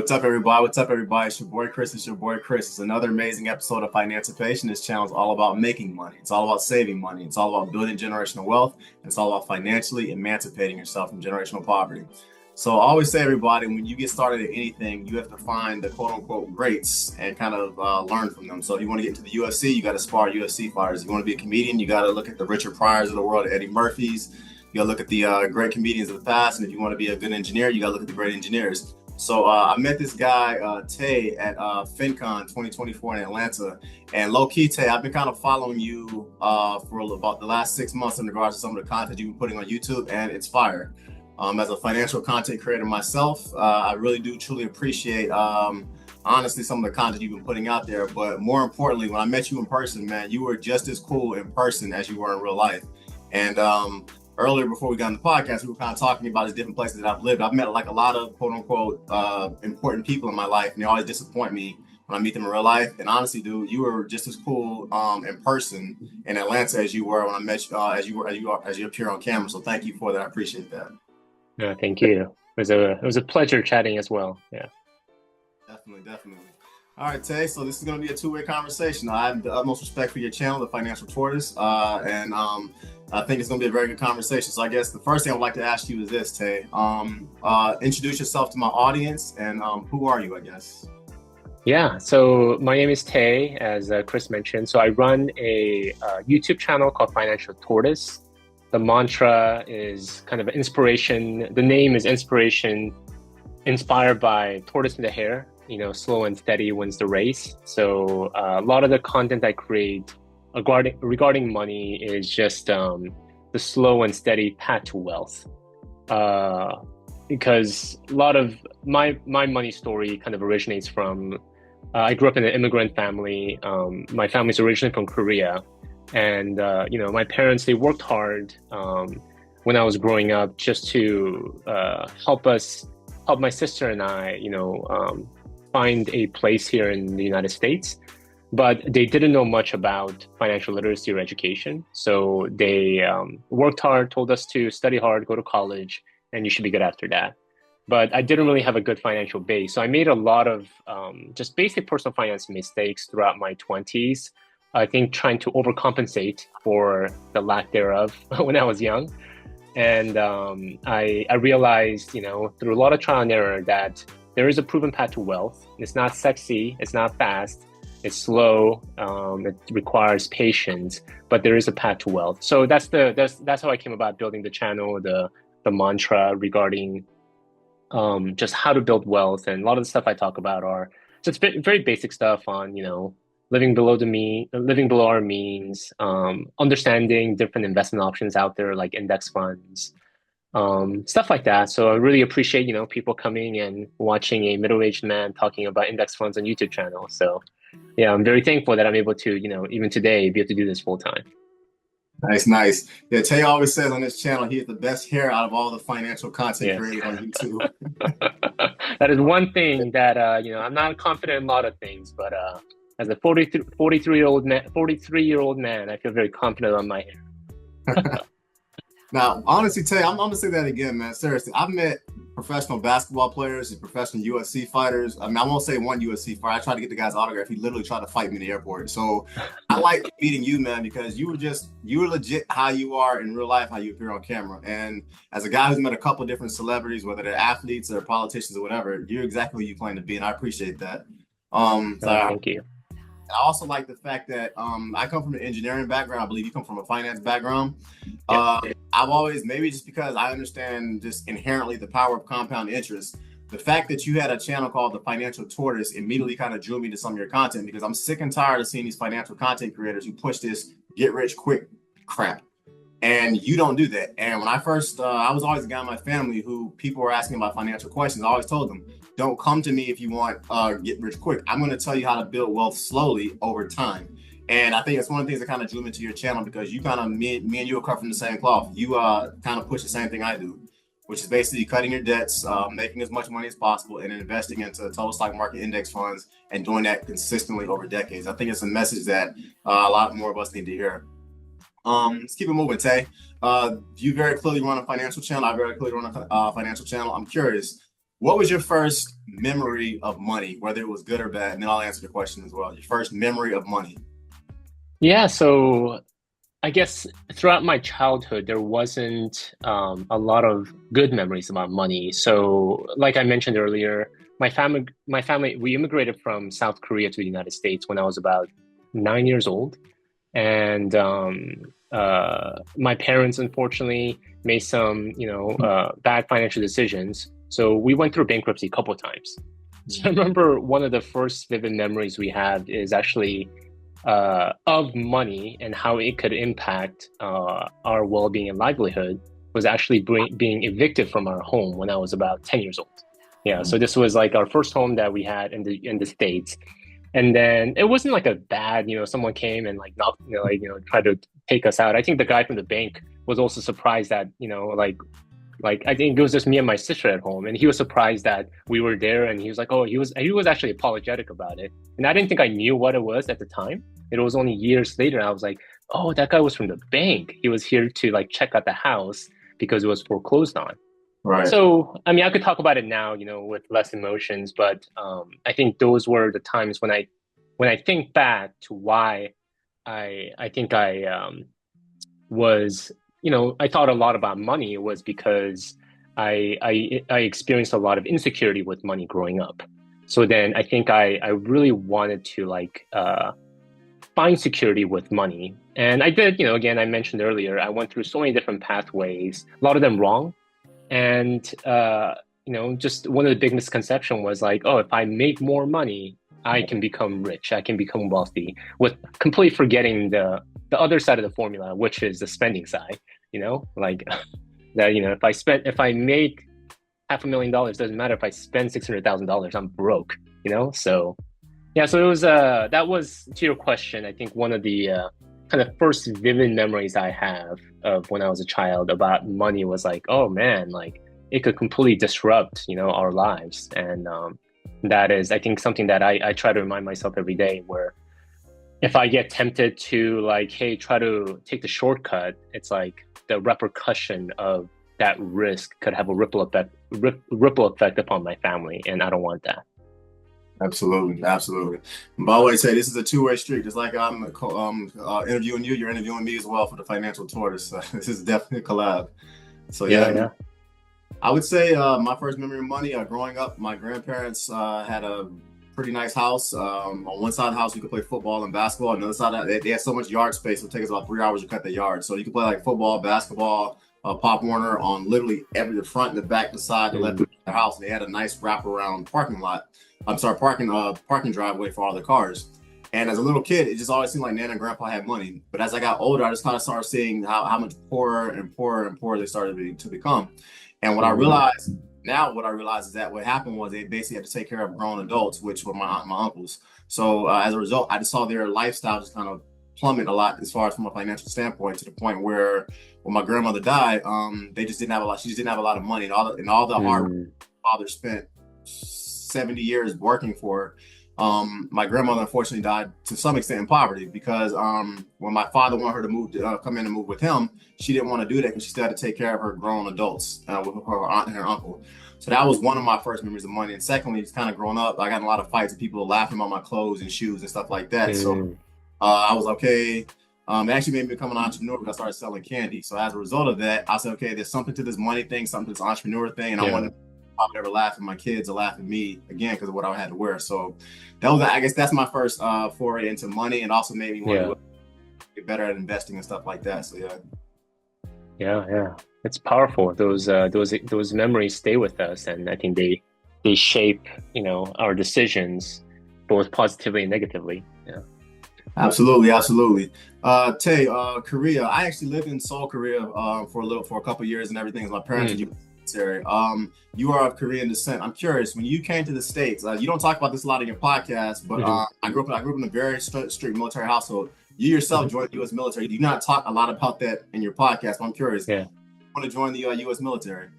What's up, everybody? What's up, everybody? It's your boy Chris. It's your boy Chris. It's another amazing episode of Financipation. This channel is all about making money. It's all about saving money. It's all about building generational wealth. And it's all about financially emancipating yourself from generational poverty. So I always say, everybody, when you get started at anything, you have to find the quote unquote greats and kind of learn from them. So if you want to get into the UFC, you got to spar UFC fighters. If you want to be a comedian, you got to look at the Richard Pryors of the world, Eddie Murphys. You got to look at the great comedians of the past. And if you want to be a good engineer, you got to look at the great engineers. So I met this guy, Tae, at FinCon 2024 in Atlanta. And low-key, Tae, I've been kind of following you for about the last 6 months in regards to some of the content you've been putting on YouTube, and it's fire. As a financial content creator myself, I really do truly appreciate, honestly, some of the content you've been putting out there. But more importantly, when I met you in person, man, you were just as cool in person as you were in real life. And earlier, before we got on the podcast, we were kind of talking about the different places that I've lived. I've met like a lot of quote unquote important people in my life, and they always disappoint me when I meet them in real life. And honestly, dude, you were just as cool in person in Atlanta as you were when I met you, as you appear on camera. So thank you for that. I appreciate that. No, thank you. It was a pleasure chatting as well. Yeah. Definitely. All right, Tae. So this is going to be a two-way conversation. I have the utmost respect for your channel, the Financial Tortoise, and I think it's going to be a very good conversation. So I guess the first thing I'd like to ask you is this, Tae. Introduce yourself to my audience, and who are you, I guess? Yeah. So my name is Tae, as Chris mentioned. So I run a YouTube channel called Financial Tortoise. The mantra is kind of inspiration. The name is inspiration, inspired by tortoise in the hare. You know, slow and steady wins the race. So a lot of the content I create regarding money is just the slow and steady path to wealth. Because a lot of my money story kind of originates from, I grew up in an immigrant family. My family's originally from Korea. And, you know, my parents, they worked hard when I was growing up just to help my sister and I, you know, find a place here in the United States. But they didn't know much about financial literacy or education. So they worked hard, told us to study hard, go to college, and you should be good after that. But I didn't really have a good financial base. So I made a lot of just basic personal finance mistakes throughout my 20s. I think trying to overcompensate for the lack thereof when I was young. And I realized, you know, through a lot of trial and error that there is a proven path to wealth. It's not sexy, it's not fast, it's slow, it requires patience, but there is a path to wealth. So that's how I came about building the channel, the mantra regarding just how to build wealth. And a lot of the stuff I talk about are just very basic stuff on, you know, living below our means, understanding different investment options out there like index funds, stuff like that. So I really appreciate, you know, people coming and watching a middle-aged man talking about index funds on YouTube channel. So yeah, I'm very thankful that I'm able to, you know, even today be able to do this full time. Nice. Yeah, Tae always says on this channel, he has the best hair out of all the financial content creators on YouTube. That is one thing that, you know, I'm not confident in a lot of things, but as a 43-year-old man, I feel very confident on my hair. Now, honestly, Tae, I'm going to say that again, man. Seriously, I've met professional basketball players and professional UFC fighters. I mean, I won't say one UFC fighter. I tried to get the guy's autograph. He literally tried to fight me in the airport. So I like meeting you, man, because you were legit how you are in real life, how you appear on camera. And as a guy who's met a couple of different celebrities, whether they're athletes or politicians or whatever, you're exactly who you claim to be. And I appreciate that. Thank you. I also like the fact that I come from an engineering background. I believe you come from a finance background. I've always, maybe just because I understand just inherently the power of compound interest, the fact that you had a channel called the Financial Tortoise immediately kind of drew me to some of your content, because I'm sick and tired of seeing these financial content creators who push this get rich quick crap. And you don't do that. And when I first, I was always a guy in my family who people were asking about financial questions. I always told them, don't come to me if you want get rich quick. I'm going to tell you how to build wealth slowly over time. And I think it's one of the things that kind of drew me to your channel, because you kind of, me and you are cut from the same cloth. You kind of push the same thing I do, which is basically cutting your debts, making as much money as possible, and investing into total stock market index funds, and doing that consistently over decades. I think it's a message that a lot more of us need to hear. Let's keep it moving, Tae. You very clearly run a financial channel. I very clearly run a financial channel. I'm curious, What was your first memory of money, whether it was good or bad? And then I'll answer the question as well. Your first memory of money. Yeah, so I guess throughout my childhood, there wasn't a lot of good memories about money. So, like I mentioned earlier, my family, we immigrated from South Korea to the United States when I was about 9 years old, and my parents unfortunately made some, bad financial decisions. So we went through bankruptcy a couple of times. So I remember one of the first vivid memories we have is actually of money and how it could impact our well-being and livelihood was actually being evicted from our home when I was about 10 years old. Yeah, so this was like our first home that we had in the States. And then it wasn't like a bad, someone came and like knocked, tried to take us out. I think the guy from the bank was also surprised that, like I think it was just me and my sister at home, and he was surprised that we were there, and he was like, oh, he was actually apologetic about it, and I didn't think I knew what it was at the time. It was only years later I was like, oh, that guy was from the bank. He was here to like check out the house because it was foreclosed on. Right. So I mean, I could talk about it now, with less emotions, but I think those were the times when I think back to why I think I was, I thought a lot about money was because I experienced a lot of insecurity with money growing up. So then I think I really wanted to like find security with money. And I did, again, I mentioned earlier, I went through so many different pathways, a lot of them wrong. And just one of the big misconception was like, oh, if I make more money, I can become rich, I can become wealthy, with completely forgetting the other side of the formula, which is the spending side. Like that. If I make $500,000, doesn't matter if I spend $600,000, I'm broke. So yeah, so it was that was to your question. I think one of the kind of first vivid memories I have of when I was a child about money was like, oh man, like it could completely disrupt, our lives. And that is, I think, something that I try to remind myself every day where if I get tempted to like, hey, try to take the shortcut, it's like the repercussion of that risk could have a ripple effect upon my family, and I don't want that. Absolutely, absolutely. But I always say this is a two-way street. Just like I'm interviewing you, you're interviewing me as well for the Financial Tortoise. So this is definitely a collab. So Yeah, yeah, yeah. I would say my first memory of money. Growing up, my grandparents had a pretty nice house. On one side of the house, we could play football and basketball. On the other side, they had so much yard space, it would take us about 3 hours to cut the yard. So you could play like football, basketball, Pop Warner on literally the front, the back, the side, the left Mm, of the house. They had a nice wraparound parking lot. I'm sorry, parking driveway for all the cars. And as a little kid, it just always seemed like Nana and Grandpa had money. But as I got older, I just kind of started seeing how much poorer and poorer and poorer they started to become. And mm, what I realized is that what happened was they basically had to take care of grown adults, which were my aunt and my uncles. So as a result, I just saw their lifestyle just kind of plummet a lot as far as from a financial standpoint, to the point where when my grandmother died, they just didn't have a lot. She just didn't have a lot of money, and all the hard work mm, my father spent 70 years working for. My grandmother unfortunately died to some extent in poverty because when my father wanted her to come in and move with him, she didn't want to do that because she still had to take care of her grown adults with her aunt and her uncle. So that was one of my first memories of money. And secondly, just kind of growing up, I got in a lot of fights with people laughing about my clothes and shoes and stuff like that. So mm. I was okay. It actually made me become an entrepreneur because I started selling candy. So as a result of that, I said, okay, there's something to this money thing, something to this entrepreneur thing, and I Yeah, wanted to never laugh at my kids or laugh at me again because of what I had to wear. So that was, I guess, that's my first foray into money, and also made me want yeah, to get better at investing and stuff like that. So yeah, yeah, yeah. It's powerful. Those memories stay with us, and I think they shape, our decisions both positively and negatively. Yeah. absolutely, absolutely. Tay, Korea. I actually lived in Seoul, Korea, for a couple of years and everything. As my parents are Mm, military. You are of Korean descent. I'm curious, when you came to the States, you don't talk about this a lot in your podcast, but hmm I grew up in a very strict military household. You yourself hmm joined the U.S. military. You do not talk a lot about that in your podcast. But I'm curious. Yeah. You want to join the U.S. military?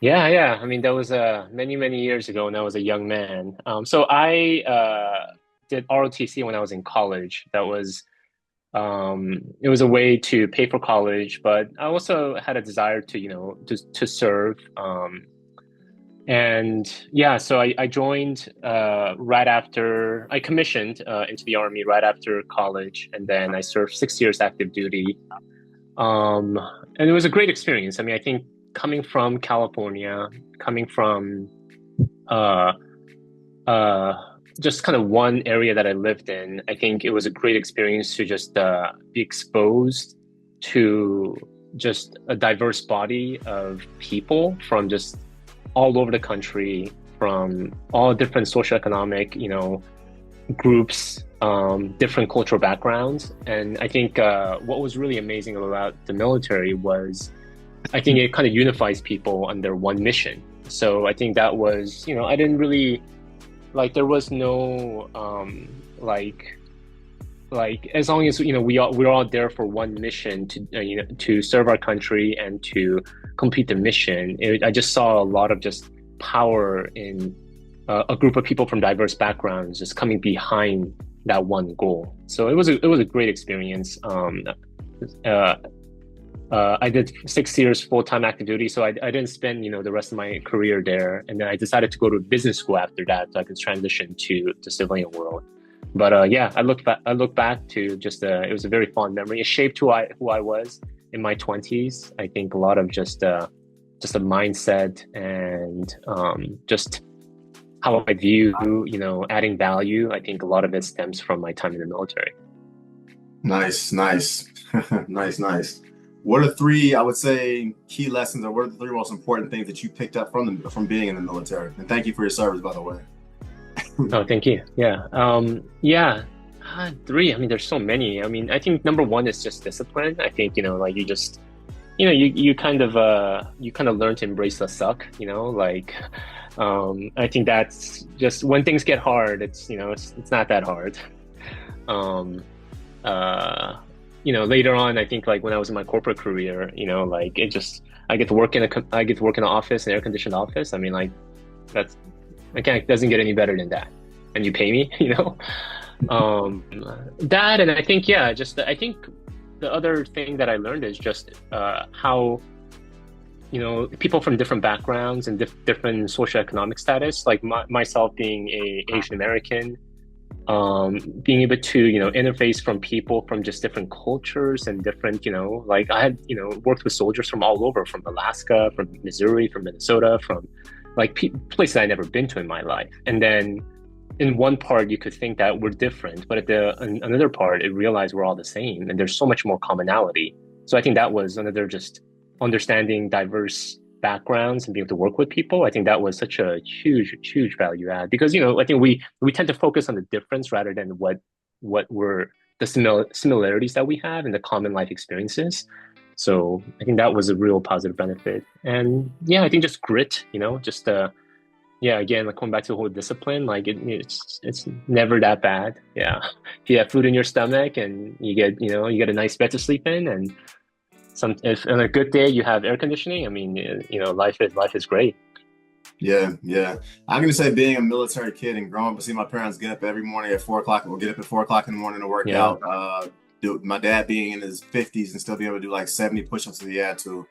Yeah, yeah. I mean, that was many, many years ago when I was a young man. So I did ROTC when I was in college. It was a way to pay for college, but I also had a desire to, to serve. And yeah, so I joined right after I commissioned into the Army right after college, and then I served 6 years active duty. Um, and it was a great experience. I mean, I think coming from California, coming from uh, uh, just kind of one area that I lived in, I think it was a great experience to just be exposed to just a diverse body of people from just all over the country, from all different socioeconomic, groups, different cultural backgrounds. And I think what was really amazing about the military was I think it kind of unifies people under one mission. So I think that was, I didn't really like there was no like as long as we're all there for one mission to to serve our country and to complete the mission. I just saw a lot of just power in a group of people from diverse backgrounds just coming behind that one goal. So it was a great experience. Uh, I did 6 years full-time active duty, so I didn't spend the rest of my career there, and then I decided to go to business school after that, so I could transition to the civilian world. But yeah, I look back to just it was a very fond memory. It shaped who I was in my 20s. I think a lot of just a mindset and just how I view adding value. I think a lot of it stems from my time in the military. Nice, nice, nice, nice. What are three, I would say, key lessons, or what are the three most important things that you picked up from being in the military? And thank you for your service, by the way. Oh, thank you. Yeah. Yeah. Three. I mean, there's so many. I mean, I think number one is just discipline. I think, like you just, you kind of learn to embrace the suck, I think that's just when things get hard, it's not that hard. Um, Later on, I think like when I was in my corporate career, like I get to work in an office, an air conditioned office. I mean, like that's, it doesn't get any better than that. And you pay me, um, that, and I think, yeah, I think the other thing that I learned is just, how, people from different backgrounds and different socioeconomic status, like myself being a Asian American, being able to interface from people from just different cultures and different like I had worked with soldiers from all over, from Alaska, from Missouri, from Minnesota, from like places I never been to in my life. And then in one part you could think that we're different, but in another part it realized we're all the same and there's so much more commonality. So I think that was another, just understanding diverse backgrounds and being able to work with people. I think that was such a huge value add, because I think we tend to focus on the difference rather than what were the similarities that we have and the common life experiences. So I think that was a real positive benefit. And yeah, I think just grit, just yeah, again, like going back to the whole discipline, like it's never that bad. Yeah, if you have food in your stomach and you get a nice bed to sleep in, and if on a good day you have air conditioning, I mean, life is great. Yeah, yeah. I'm gonna say, being a military kid and growing up, see my parents get up every morning at 4 o'clock, or get up at 4 o'clock in the morning to work Yeah. out. My dad being in his 50s and still be able to do like 70 push-ups if he had to.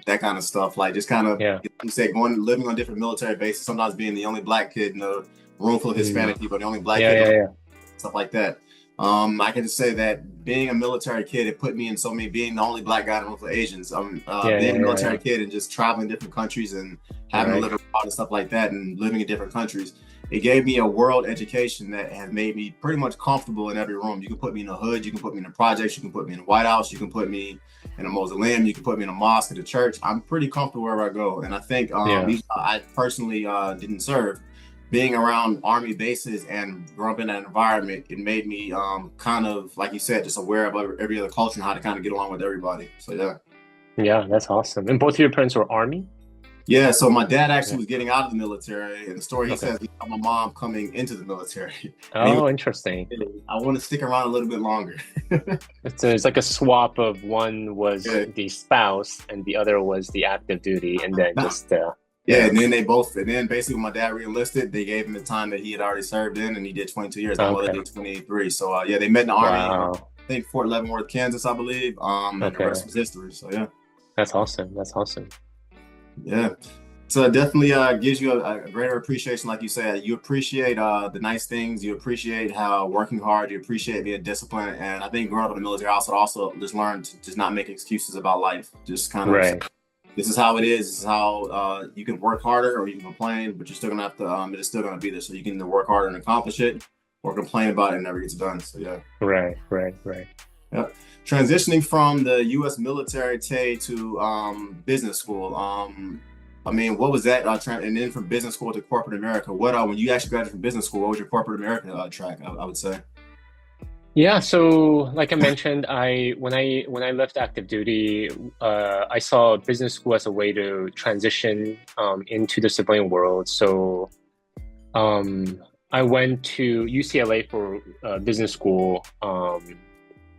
That kind of stuff. Like just kind of, Yeah. you say, living on different military bases, sometimes being the only black kid in a room full of Hispanic people, the only black Yeah. kid, Yeah. stuff like that. I can just say that being a military kid, it put me in so many, being the only black guy in a room full of Asians. Being a military kid and just traveling different countries and having to live abroad and stuff like that, and living in different countries, it gave me a world education that has made me pretty much comfortable in every room. You can put me in a hood, you can put me in the projects, you can put me in the White House, you can put me in a mausoleum, you can put me in a mosque, at a church. I'm pretty comfortable wherever I go. And I think I personally didn't serve. Being around Army bases and growing up in that environment, it made me kind of, like you said, just aware of every other culture and how to kind of get along with everybody. So yeah. Yeah, that's awesome. And both of your parents were Army? Yeah, so my dad actually was getting out of the military, and the story he Okay. says, he saw my mom coming into the military. And he was Oh, interesting. like, I want to stick around a little bit longer. It's like a swap of one was Yeah. the spouse and the other was the active duty, and then just Yeah, and then basically when my dad re-enlisted, they gave him the time that he had already served in, and he did 22 years. My mother Okay. did 23. So yeah, they met in the Army, Wow. I think Fort Leavenworth, Kansas, I believe. And the Okay. rest was history. So yeah. That's awesome. That's awesome. Yeah. So it definitely gives you a greater appreciation, like you said. You appreciate the nice things. You appreciate how working hard. You appreciate being disciplined. And I think growing up in the military, I also just learned to just not make excuses about life. Just kind of say, Right. this is how it is. This is how you can work harder or you can complain, but you're still gonna have to. It's still gonna be there. So you can either work harder and accomplish it, or complain about it and never gets done. So yeah. Right. Right. Right. Yep. Transitioning from the U.S. military, Tay, to business school. I mean, what was that? And then from business school to corporate America. What when you actually graduated from business school, what was your corporate America track? I would say. Yeah, so like I mentioned, I when I left active duty, I saw business school as a way to transition into the civilian world. So I went to UCLA for business school.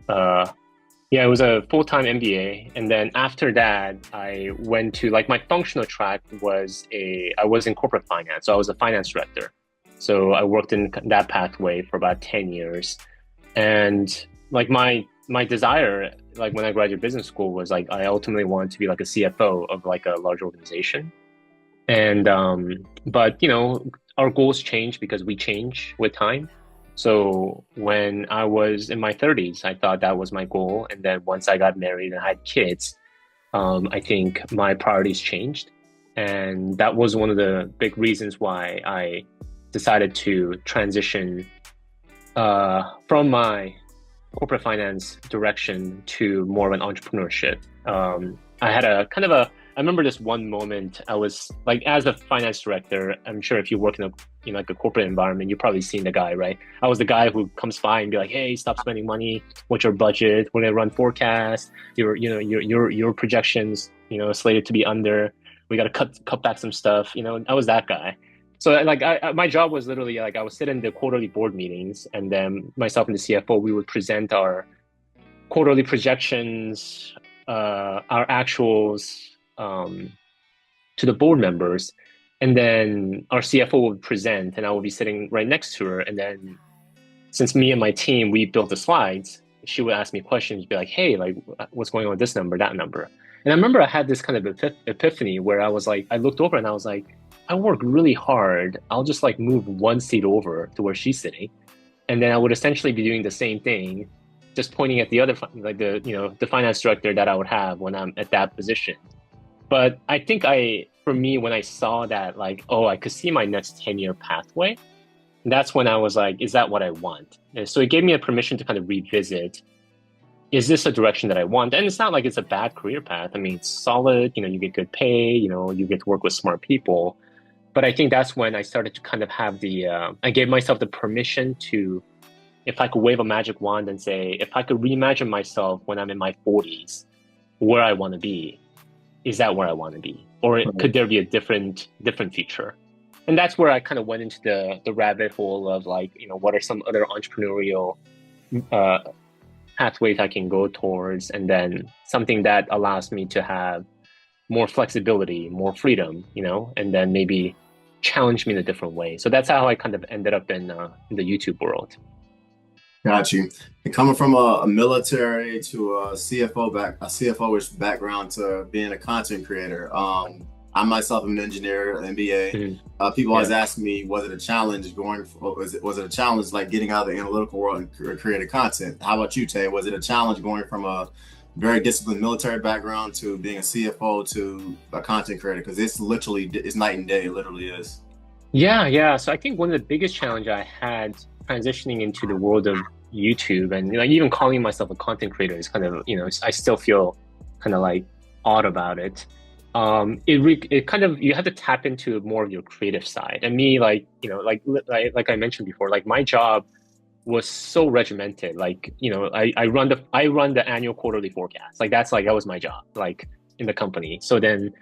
Uh, yeah, it was a full-time MBA, and then after that, I went to like my functional track I was in corporate finance, so I was a finance director. So I worked in that pathway for about 10 years. And like my desire, like when I graduated business school, was like I ultimately wanted to be like a CFO of like a large organization. And but our goals change because we change with time. So when I was in my 30s, I thought that was my goal. And then once I got married and had kids, I think my priorities changed. And that was one of the big reasons why I decided to transition from my corporate finance direction to more of an entrepreneurship. I had a kind of a, I remember this one moment. I was like, as a finance director, I'm sure if you work in a like a corporate environment, you've probably seen the guy, right? I was the guy who comes by and be like, "Hey, stop spending money. What's your budget? We're gonna run forecasts. Your projections, slated to be under. We got to cut back some stuff." I was that guy. So like my job was literally like I would sit in the quarterly board meetings, and then myself and the CFO, we would present our quarterly projections, our actuals, to the board members, and then our CFO would present, and I would be sitting right next to her. And then since me and my team, we built the slides, she would ask me questions, be like, "Hey, like what's going on with this number, that number?" And I remember I had this kind of epiphany where I was like, I looked over and I was like, I work really hard. I'll just like move one seat over to where she's sitting, and then I would essentially be doing the same thing, just pointing at the other, like the finance director that I would have when I'm at that position. But I think for me, when I saw that, like, oh, I could see my next 10-year pathway, that's when I was like, is that what I want? And so it gave me a permission to kind of revisit, is this a direction that I want? And it's not like it's a bad career path. I mean, it's solid, you get good pay, you get to work with smart people. But I think that's when I started to kind of have I gave myself the permission to, if I could wave a magic wand and say, if I could reimagine myself when I'm in my 40s, where I want to be, is that where I want to be? Or could there be a different future? And that's where I kind of went into the rabbit hole of like, what are some other entrepreneurial pathways I can go towards, and then something that allows me to have more flexibility, more freedom, and then maybe challenge me in a different way. So that's how I kind of ended up in the YouTube world. Got you. And coming from a military to a CFO-ish background to being a content creator. I myself am an engineer, MBA. People always ask me, was it a challenge was it a challenge like getting out of the analytical world and creating content? How about you, Tay? Was it a challenge going from a very disciplined military background to being a CFO to a content creator? Because it's night and day. It literally is. Yeah. So I think one of the biggest challenge I had transitioning into the world of YouTube, and like even calling myself a content creator is kind of, I still feel kind of like odd about it. It kind of, you have to tap into more of your creative side. And me, like, like I mentioned before, like my job was so regimented. Like, I run the annual quarterly forecast. Like that was my job, like in the company. So then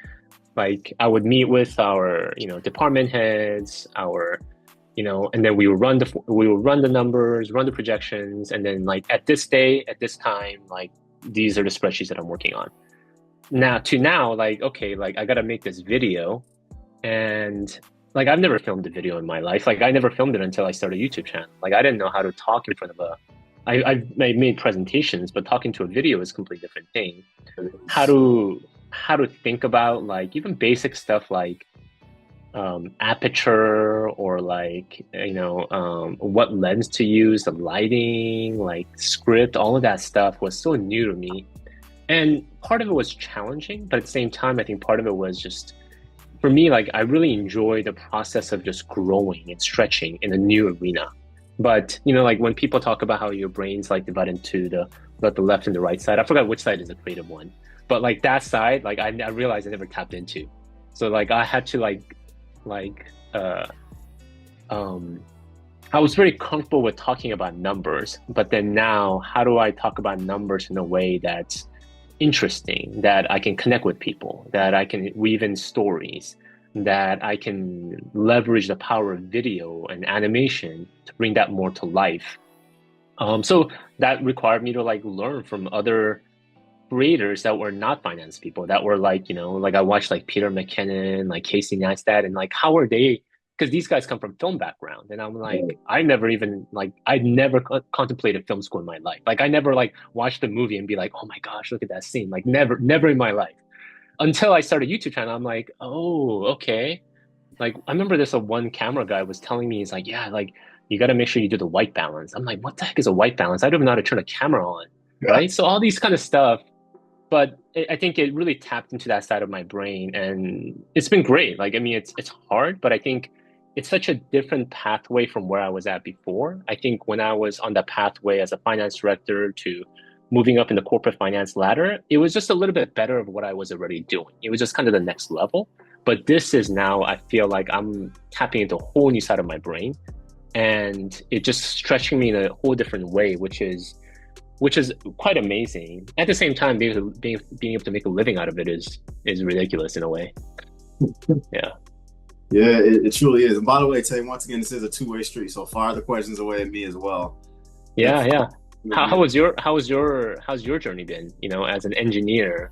like I would meet with our, department heads, and then we would run the numbers, run the projections, and then like at this day, at this time, like these are the spreadsheets that I'm working on. Now, like, okay, like I gotta make this video, and like I've never filmed a video in my life. Like I never filmed it until I started a YouTube channel. Like I didn't know how to talk in front of I made presentations, but talking to a video is a completely different thing. How to think about like even basic stuff like aperture or like what lens to use, the lighting, like script, all of that stuff was so new to me. And part of it was challenging, but at the same time, I think part of it was just for me, like I really enjoy the process of just growing and stretching in a new arena. But like when people talk about how your brain's like divided into the left and the right side, I forgot which side is the creative one. But like that side, like I realized I never tapped into. So like I had to like um I was very comfortable with talking about numbers, but then now how do I talk about numbers in a way that's interesting, that I can connect with people, that I can weave in stories, that I can leverage the power of video and animation to bring that more to life. So that required me to like learn from other creators that were not finance people, that were like, like I watched like Peter McKinnon, like Casey Neistat, and like how are they? Because these guys come from film background, and I'm like, I never even like I never contemplated film school in my life. Like I never like watched the movie and be like, oh my gosh, look at that scene. Like never in my life until I started a YouTube channel. I'm like, oh, okay. Like I remember this one camera guy was telling me, he's like, yeah, like you got to make sure you do the white balance. I'm like, what the heck is a white balance? I don't even know how to turn a camera on, Yeah. right? So all these kind of stuff, but I think it really tapped into that side of my brain, and it's been great. Like, I mean, it's hard, but I think it's such a different pathway from where I was at before. I think when I was on that pathway as a finance director to moving up in the corporate finance ladder, it was just a little bit better of what I was already doing. It was just kind of the next level. But this is now, I feel like I'm tapping into a whole new side of my brain, and it just stretching me in a whole different way, which is quite amazing. At the same time, being able to make a living out of it is ridiculous in a way. Yeah. Yeah, it truly is. And by the way, Tay, once again, this is a two-way street. So fire the questions away at me as well. Yeah, yeah. How's your journey been, as an engineer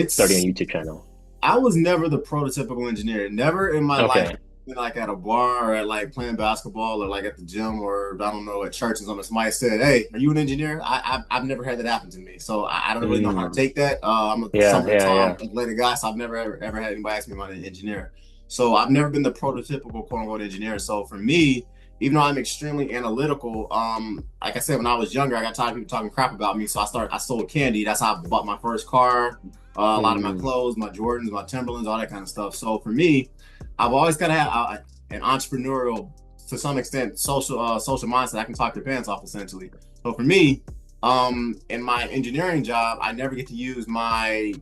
starting a It's YouTube channel? I was never the prototypical engineer. Never in my life, Okay. like at a bar or at like playing basketball or like at the gym or I don't know at church or something. Somebody said, "Hey, are you an engineer?" I've never had that happen to me, so I don't really know how to Mm. take that. I'm a Yeah, somewhat yeah, tall, yeah. athletic guy, so I've never ever had anybody ask me about an engineer. So I've never been the prototypical quote unquote engineer. So for me, even though I'm extremely analytical, like I said, when I was younger, I got tired of people talking crap about me, so I sold candy. That's how I bought my first car. A lot of my Mm. clothes, my Jordans, my Timberlands, all that kind of stuff. So for me, I've always kind of had an entrepreneurial, to some extent, social mindset. I can talk your pants off essentially. So for me, in my engineering job, I never get to use my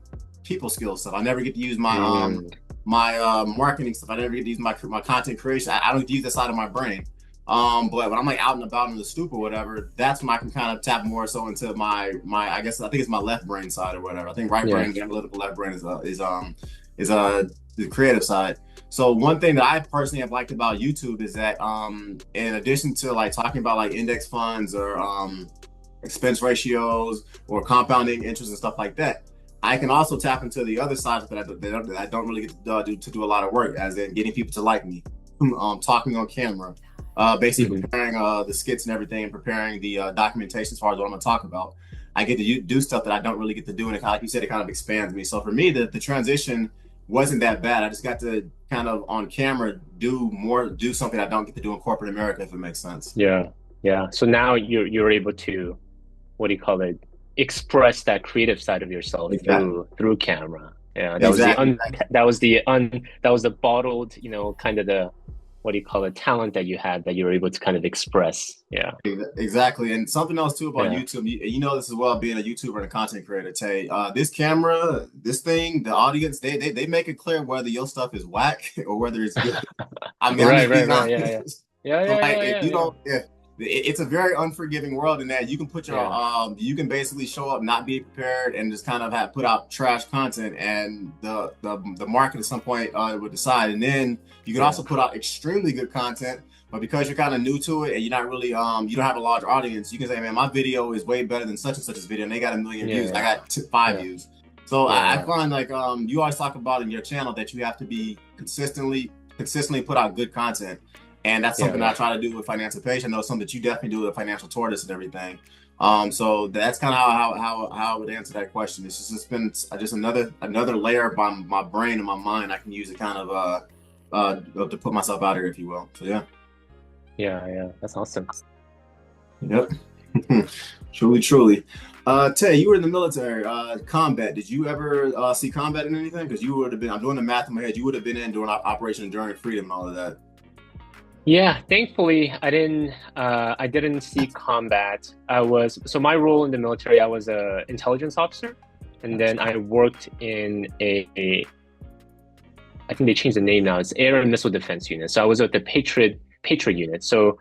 people skill stuff. I never get to use Mm. my marketing stuff. I never get to use my content creation. I don't get to use that side of my brain. But when I'm like out and about in the stoop or whatever, that's when I can kind of tap more so into my I think it's my left brain side or whatever. I think right Yeah. brain, the analytical, left brain is the creative side. So one thing that I personally have liked about YouTube is that in addition to like talking about like index funds or expense ratios or compounding interest and stuff like that, I can also tap into the other side that I don't really get to do a lot of work, as in getting people to like me, talking on camera, basically Mhm. preparing the skits and everything, and preparing the documentation as far as what I'm going to talk about. I get to do stuff that I don't really get to do, and like you said, it kind of expands me. So for me, the transition wasn't that bad. I just got to kind of on camera do something I don't get to do in corporate America, if it makes sense. Yeah. Yeah. So now you're able to, what do you call it? Express that creative side of yourself Exactly. through camera. Yeah, Exactly. that was the bottled, kind of the, what do you call it, talent that you had that you were able to kind of express. Yeah. Exactly. And something else too about Yeah. YouTube, you know this as well, being a YouTuber and a content creator, Tay. This camera, this thing, the audience, they make it clear whether your stuff is whack or whether it's good. I mean, I'm Right, just right, being right. Yeah, yeah. honest. Yeah, So yeah, like yeah, if yeah, you yeah. don't if it's a very unforgiving world in that you can put your Yeah. you can basically show up not be prepared and just kind of have put out trash content, and the market at some point would decide. And then you can Yeah. also put out extremely good content, but because you're kind of new to it and you're not really you don't have a large audience, you can say, man, my video is way better than such and such's video and they got 1 million views, I Yeah. got five Yeah. views. So Yeah. I Yeah. find like you always talk about in your channel that you have to be consistently put out good content. And that's Yeah. something that I Yeah. try to do with Financipation. I know something that you definitely do with Financial Tortoise and everything. So that's kind of how I would answer that question. It's just been just another layer by my brain and my mind. I can use to kind of to put myself out here, if you will. So yeah. Yeah, that's awesome. Yep. Truly, truly. Tay, you were in the military, combat. Did you ever see combat in anything? Because you would have been, I'm doing the math in my head, you would have been in doing Operation Enduring Freedom and all of that. Yeah, thankfully I didn't see combat. So my role in the military, I was a intelligence officer, and then I worked in I think they changed the name now. It's Air and Missile Defense Unit. So I was at the Patriot unit. So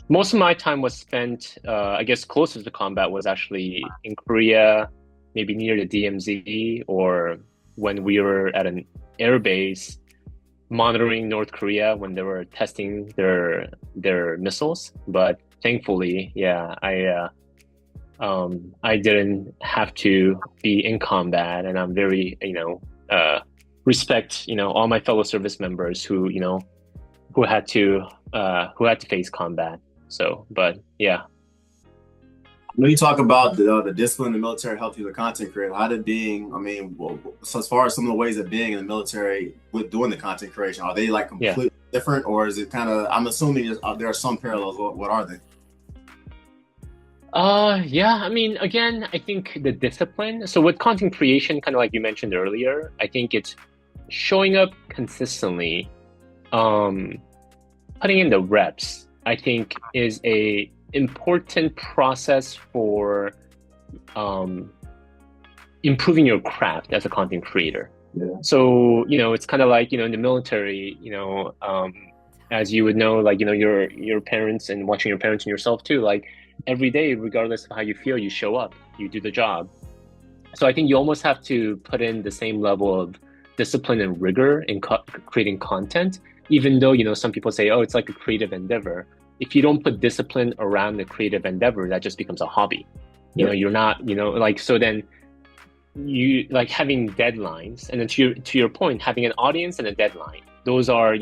most of my time was spent, I guess closest to combat was actually in Korea, maybe near the DMZ, or when we were at an air base monitoring North Korea when they were testing their missiles. But thankfully, yeah, I didn't have to be in combat, and I'm very, respect, all my fellow service members who, who had to face combat. So, but yeah. I know you talk about the discipline the military helped you as a content creator. How did being, I mean, well, so as far as some of the ways of being in the military with doing the content creation, are they like Yeah. completely different, or is it kind of? I'm assuming there are some parallels. What are they? Yeah, I mean, again, I think the discipline. So with content creation, kind of like you mentioned earlier, I think it's showing up consistently, um, putting in the reps, I think is a important process for um, improving your craft as a content creator. Yeah. So, it's kind of like, in the military, as you would know, like, your parents and watching your parents and yourself too, like every day, regardless of how you feel, you show up, you do the job. So I think you almost have to put in the same level of discipline and rigor in creating content, even though, some people say, oh, it's like a creative endeavor. If you don't put discipline around the creative endeavor, that just becomes a hobby. You're not, like, so then you like having deadlines, and then to your point, having an audience and a deadline. Those are,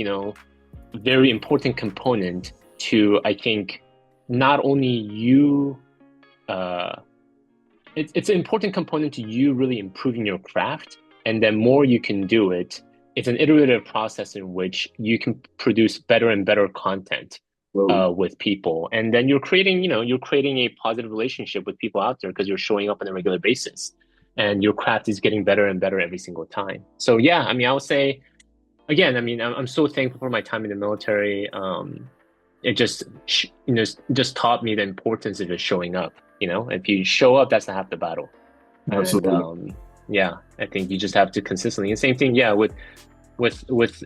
very important component to, I think, not only you, it's an important component to you really improving your craft. And then more you can do it, it's an iterative process in which you can produce better and better content with people. And then you're creating a positive relationship with people out there because you're showing up on a regular basis and your craft is getting better and better every single time. So yeah, I mean, I would say, again, I mean, I'm so thankful for my time in the military. It just taught me the importance of just showing up. If you show up, that's half the battle. Absolutely. And yeah, I think you just have to consistently. And same thing, yeah, with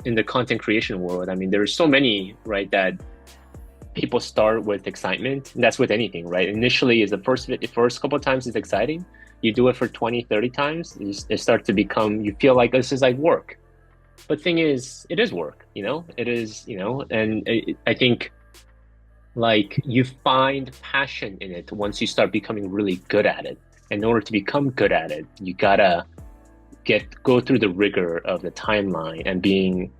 in the content creation world. I mean, there's so many, right, that people start with excitement. And that's with anything, right? Initially, is the first couple of times it's exciting. You do it for 20, 30 times, it starts to become, you feel like this is like work. But thing is, it is work, it is, and I think like you find passion in it once you start becoming really good at it. In order to become good at it, you gotta go through the rigor of the timeline and being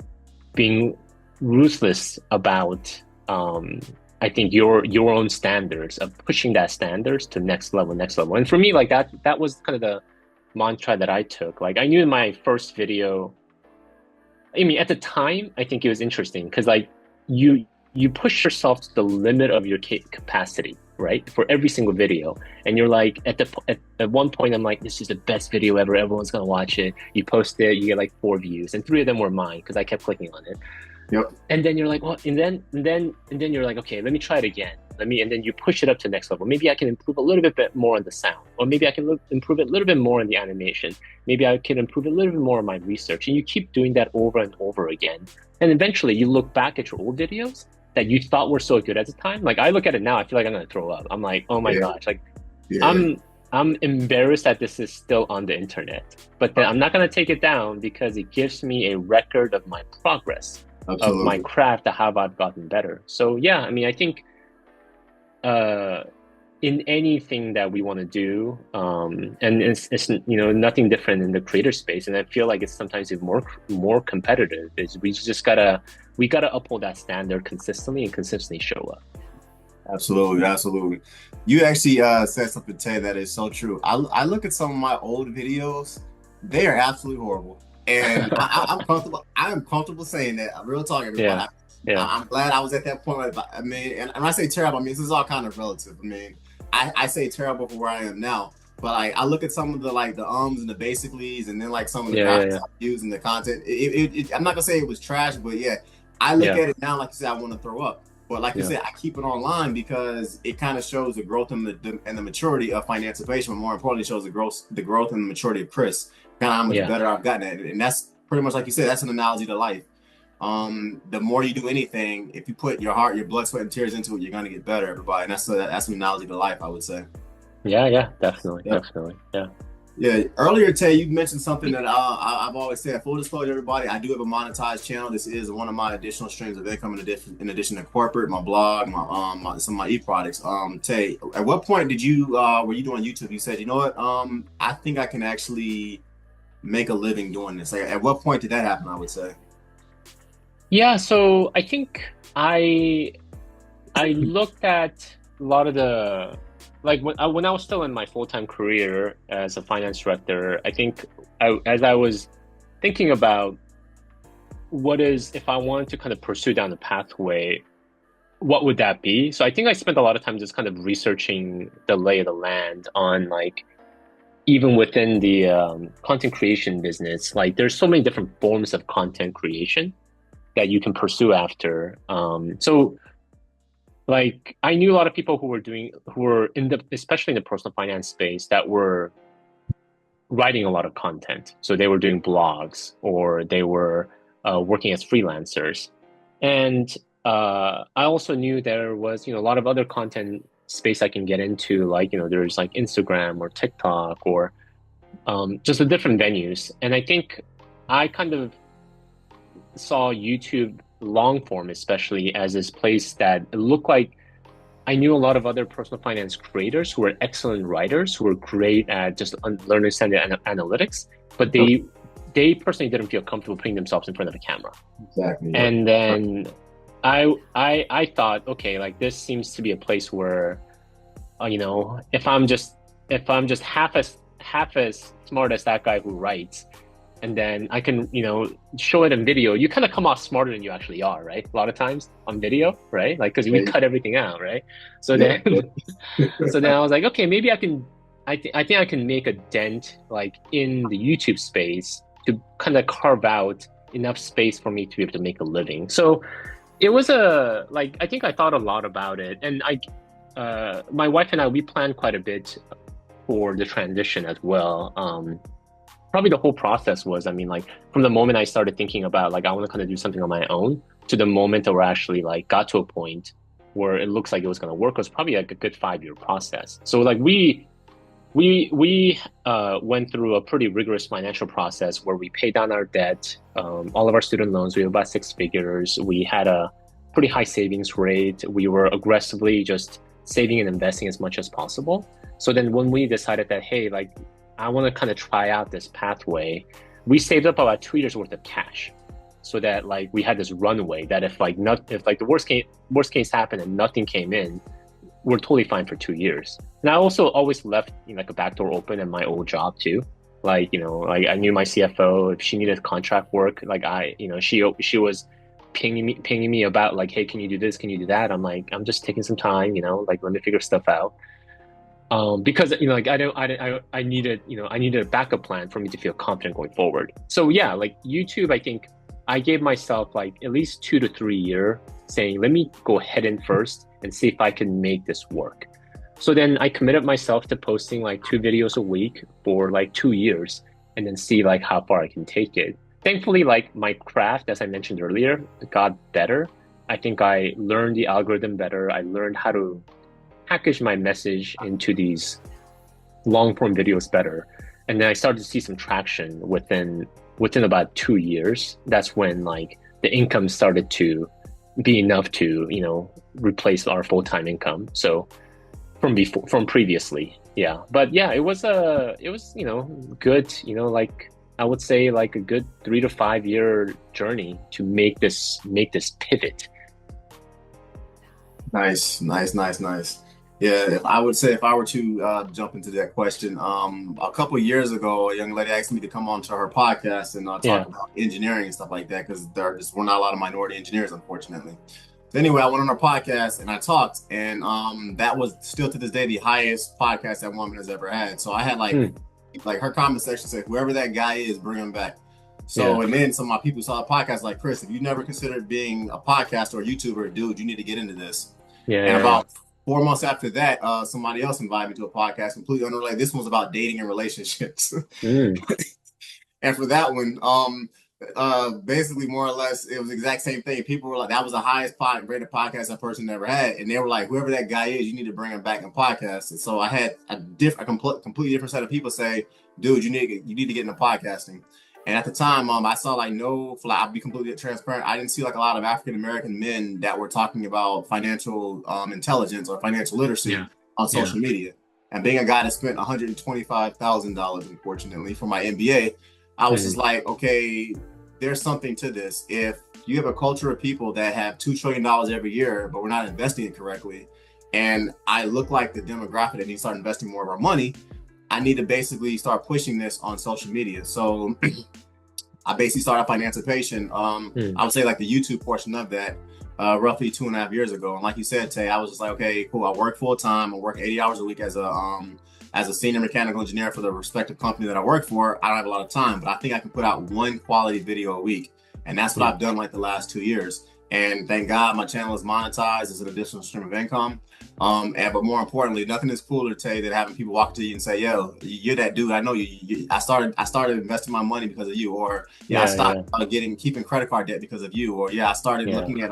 ruthless about I think your own standards of pushing that standards to next level. And for me, like that was kind of the mantra that I took. Like I knew in my first video, I mean, at the time, I think it was interesting because like you push yourself to the limit of your capacity, right? For every single video. And you're like, at one point, I'm like, this is the best video ever. Everyone's going to watch it. You post it, you get like 4 views, and 3 of them were mine because I kept clicking on it. Yep. And then you're like, well, and then you're like, okay, let me try it again. And then you push it up to the next level. Maybe I can improve a little bit more on the sound, or maybe I can improve it a little bit more on the animation. Maybe I can improve a little bit more on my research. And you keep doing that over and over again. And eventually you look back at your old videos that you thought were so good at the time. Like I look at it now, I feel like I'm going to throw up. I'm like, oh my gosh, like I'm embarrassed that this is still on the internet, but then I'm not going to take it down because it gives me a record of my progress. Absolutely. Of my craft, how I've gotten better. So yeah, I mean, I think in anything that we want to do, and it's nothing different in the creator space, and I feel like it's sometimes even more competitive. Is we gotta uphold that standard consistently and consistently show up. Absolutely. You actually said something, Tay, that is so true. I look at some of my old videos; they are absolutely horrible. And I'm comfortable. I am comfortable saying that. I'm real talk, everybody. Yeah, yeah, I'm glad I was at that point. I mean, and when I say terrible, I mean this is all kind of relative. I mean, I say terrible for where I am now, but like I look at some of the like the ums and the basicallys, and then like some of the yeah, yeah, graphics yeah, I use and the content. I'm not gonna say it was trash, but yeah, I look yeah, at it now like you said, I want to throw up. But like you yeah, said, I keep it online because it kind of shows the growth and the maturity of Financipation, but more importantly, shows the growth and the maturity of Chris. Kind of how much yeah. better I've gotten at it, and that's pretty much like you said. That's an analogy to life. The more you do anything, if you put your heart, your blood, sweat, and tears into it, you're gonna get better, everybody. And that's an analogy to life, I would say. Yeah, yeah, definitely, Yep. definitely. Yeah. Yeah. Earlier, Tay, you mentioned something that I've always said. Full disclosure, everybody, I do have a monetized channel. This is one of my additional streams of income in addition to corporate, my blog, some of my e-products. Tay, at what point did you were you doing YouTube? You said, you know what? I think I can actually make a living doing this. Like, at what point did that happen? I would say. Yeah, so I think I looked at a lot of the like when I was still in my full-time career as a finance director, I think as I was thinking about what is if I wanted to kind of pursue down the pathway, what would that be? So I think I spent a lot of time just kind of researching the lay of the land on like even within the content creation business, like there's so many different forms of content creation that you can pursue after. So like I knew a lot of people who were in the especially in the personal finance space that were writing a lot of content. So they were doing blogs or they were working as freelancers. And I also knew there was, a lot of other content space I can get into, like, there's like Instagram or TikTok or just the different venues. And I think I kind of saw YouTube long form, especially as this place that it looked like I knew a lot of other personal finance creators who were excellent writers, who were great at just learning standard analytics, but they personally didn't feel comfortable putting themselves in front of a camera. Exactly. Yep. And then I thought, okay, like this seems to be a place where, if I'm just half as smart as that guy who writes, and then I can, show it in video, you kind of come off smarter than you actually are, right? A lot of times on video, right? Like, because we cut everything out, right? So then, so then I was like, okay, maybe I think I can make a dent, like in the YouTube space to kind of carve out enough space for me to be able to make a living. So it was I think I thought a lot about it, and my wife and I, we planned quite a bit for the transition as well. Probably the whole process was, I mean, like from the moment I started thinking about like I want to kind of do something on my own to the moment that we're actually like got to a point where it looks like it was going to work was probably like a good 5-year process. So like we went through a pretty rigorous financial process where we paid down our debt, all of our student loans. We have about 6 figures. We had a pretty high savings rate. We were aggressively just saving and investing as much as possible. So then when we decided that, hey, like I want to kind of try out this pathway, we saved up about 2 years worth of cash so that like we had this runway that if like the worst case happened and nothing came in, we're totally fine for 2 years. And I also always left like a back door open in my old job too. Like, like I knew my CFO, if she needed contract work, like she was pinging me about like, hey, can you do this? Can you do that? I'm like, I'm just taking some time, like let me figure stuff out. Because like I needed a backup plan for me to feel confident going forward. So yeah, like YouTube, I think I gave myself like at least 2 to 3 years saying, let me go ahead in first and see if I can make this work. So then I committed myself to posting like 2 videos a week for like 2 years and then see like how far I can take it. Thankfully, like my craft, as I mentioned earlier, got better. I think I learned the algorithm better. I learned how to package my message into these long form videos better. And then I started to see some traction within about 2 years. That's when like the income started to be enough to, replace our full-time income. So from previously. Yeah. But yeah, it was good, like I would say like a good 3 to 5 year journey to make this pivot. Nice. Yeah, I would say if I were to jump into that question, a couple of years ago, a young lady asked me to come on to her podcast and talk Yeah. about engineering and stuff like that because there just were not a lot of minority engineers, unfortunately. So anyway, I went on her podcast and I talked, and that was still to this day the highest podcast that woman has ever had. So I had Hmm. like her comment section said, whoever that guy is, bring him back. Yeah. So and then some of my people saw the podcast like Chris, if you never considered being a podcaster or a YouTuber, dude, you need to get into this. Yeah. And Yeah. Yeah. about 4 months after that, somebody else invited me to a podcast completely unrelated. This one's about dating and relationships. Mm. And for that one, basically more or less, it was the exact same thing. People were like, that was the highest rated podcast that person ever had. And they were like, whoever that guy is, you need to bring him back in podcast. And so I had a completely different set of people say, dude, you need to get into podcasting. And at the time, I saw like no, I'll be completely transparent. I didn't see like a lot of African American men that were talking about financial intelligence or financial literacy Yeah. on Yeah. social media. And being a guy that spent $125,000, unfortunately, for my MBA, I was just Hmm. like, okay, there's something to this. If you have a culture of people that have $2 trillion every year, but we're not investing it correctly, and I look like the demographic that needs to start investing more of our money, I need to basically start pushing this on social media. So I basically started Financipation. Hmm. I would say like the YouTube portion of that, roughly 2.5 years ago. And like you said, Tay, I was just like, okay, cool. I work full time. I work 80 hours a week as a senior mechanical engineer for the respective company that I work for. I don't have a lot of time, but I think I can put out one quality video a week, and that's what Hmm. I've done like the last 2 years. And thank God my channel is monetized as an additional stream of income. But more importantly, nothing is cooler, Tay, than having people walk to you and say, "Yo, you're that dude. I know you. I started investing my money because of you," or "Yeah, I Yeah. stopped Yeah. keeping credit card debt because of you," or "Yeah, I started Yeah. looking at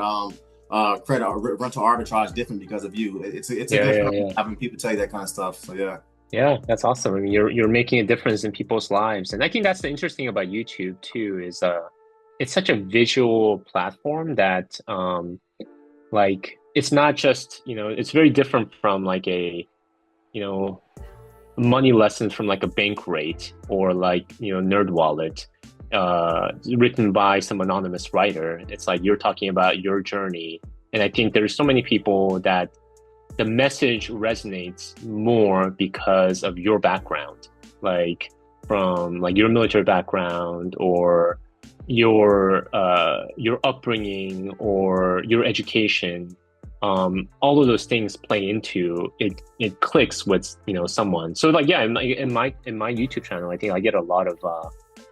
credit or rental arbitrage different because of you." It's a Yeah. good Yeah. feeling Yeah. having people tell you that kind of stuff. So yeah. Yeah, that's awesome. I mean, you're making a difference in people's lives, and I think that's the interesting about YouTube too. Is it's such a visual platform that like it's not just it's very different from like a you know money lessons from like a bank rate or like nerd wallet written by some anonymous writer. It's like you're talking about your journey, and I think there's so many people that the message resonates more because of your background, like from like your military background or your upbringing or your education. All of those things play into it. It clicks with someone. So like yeah, in my YouTube channel, I think I get a lot of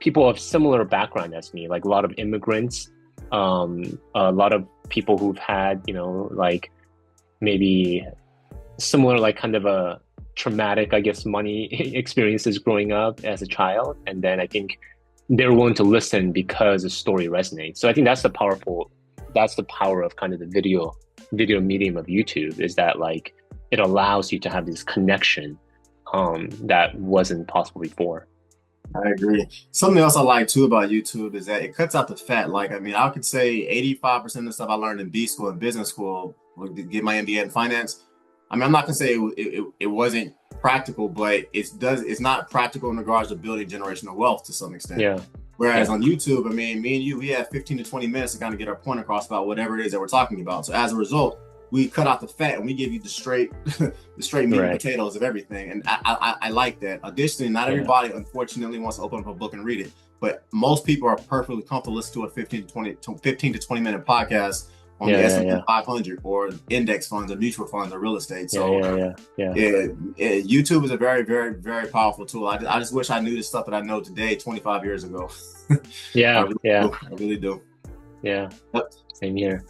people of similar background as me, like a lot of immigrants, a lot of people who've had like maybe similar like kind of a traumatic, I guess, money experiences growing up as a child. And then I think they're willing to listen because the story resonates. So I think that's the power of kind of the video medium of YouTube, is that like it allows you to have this connection that wasn't possible before. I agree. Something else I like too about YouTube is that it cuts out the fat. Like, I mean, I could say 85% of the stuff I learned in B school and business school, to get my MBA in finance. I mean, I'm not gonna say it wasn't practical, but it's not practical in regards to building generational wealth to some extent. Yeah. Whereas Yeah. on YouTube, I mean, me and you, we have 15 to 20 minutes to kind of get our point across about whatever it is that we're talking about. So as a result, we cut out the fat and we give you the straight, the straight meat and Right. potatoes of everything. And I like that. Additionally, not Yeah. everybody, unfortunately, wants to open up a book and read it, but most people are perfectly comfortable listening to a 15 to 20 minute podcast on the Yeah. Yeah. S&P Yeah. 500 or index funds or mutual funds or real estate. Yeah. So Yeah. Yeah. YouTube is a very, very, very powerful tool. I just wish I knew the stuff that I know today 25 years ago. I Yeah. really Yeah. do. I really do. Yeah. Yep. Same here.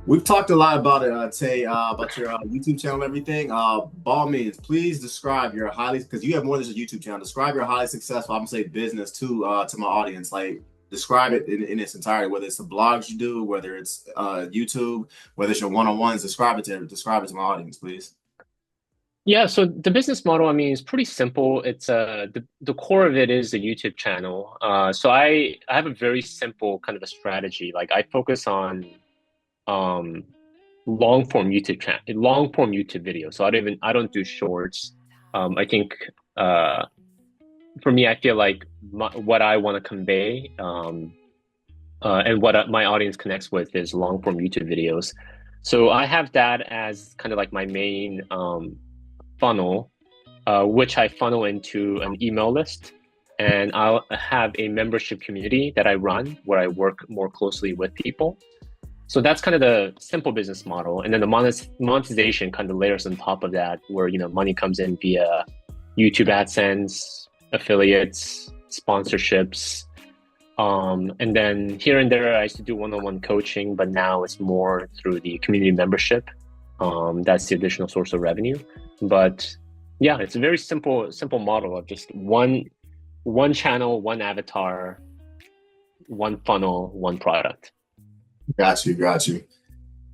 We've talked a lot about it, Tay, about your YouTube channel and everything. By all means, please describe your because you have more than just a YouTube channel. Describe your highly successful, I'm gonna say, business to my audience. Like, describe it in its entirety, whether it's the blogs you do, whether it's YouTube, whether it's your one-on-ones. Describe it to my audience, please. Yeah, so the business model, I mean, is pretty simple. It's the core of it is the YouTube channel. So I have a very simple kind of a strategy. Like I focus on um long form YouTube videos. So I don't do shorts. I think uh for me, I feel like what I want to convey and what my audience connects with is long form YouTube videos. So I have that as kind of like my main funnel, which I funnel into an email list. And I'll have a membership community that I run where I work more closely with people. So that's kind of the simple business model. And then the monetization kind of layers on top of that, where, money comes in via YouTube AdSense, affiliates, sponsorships. And then here and there, I used to do one-on-one coaching, but now it's more through the community membership. That's the additional source of revenue. But yeah, it's a very simple model of just one channel, one avatar, one funnel, one product. Got you, got you.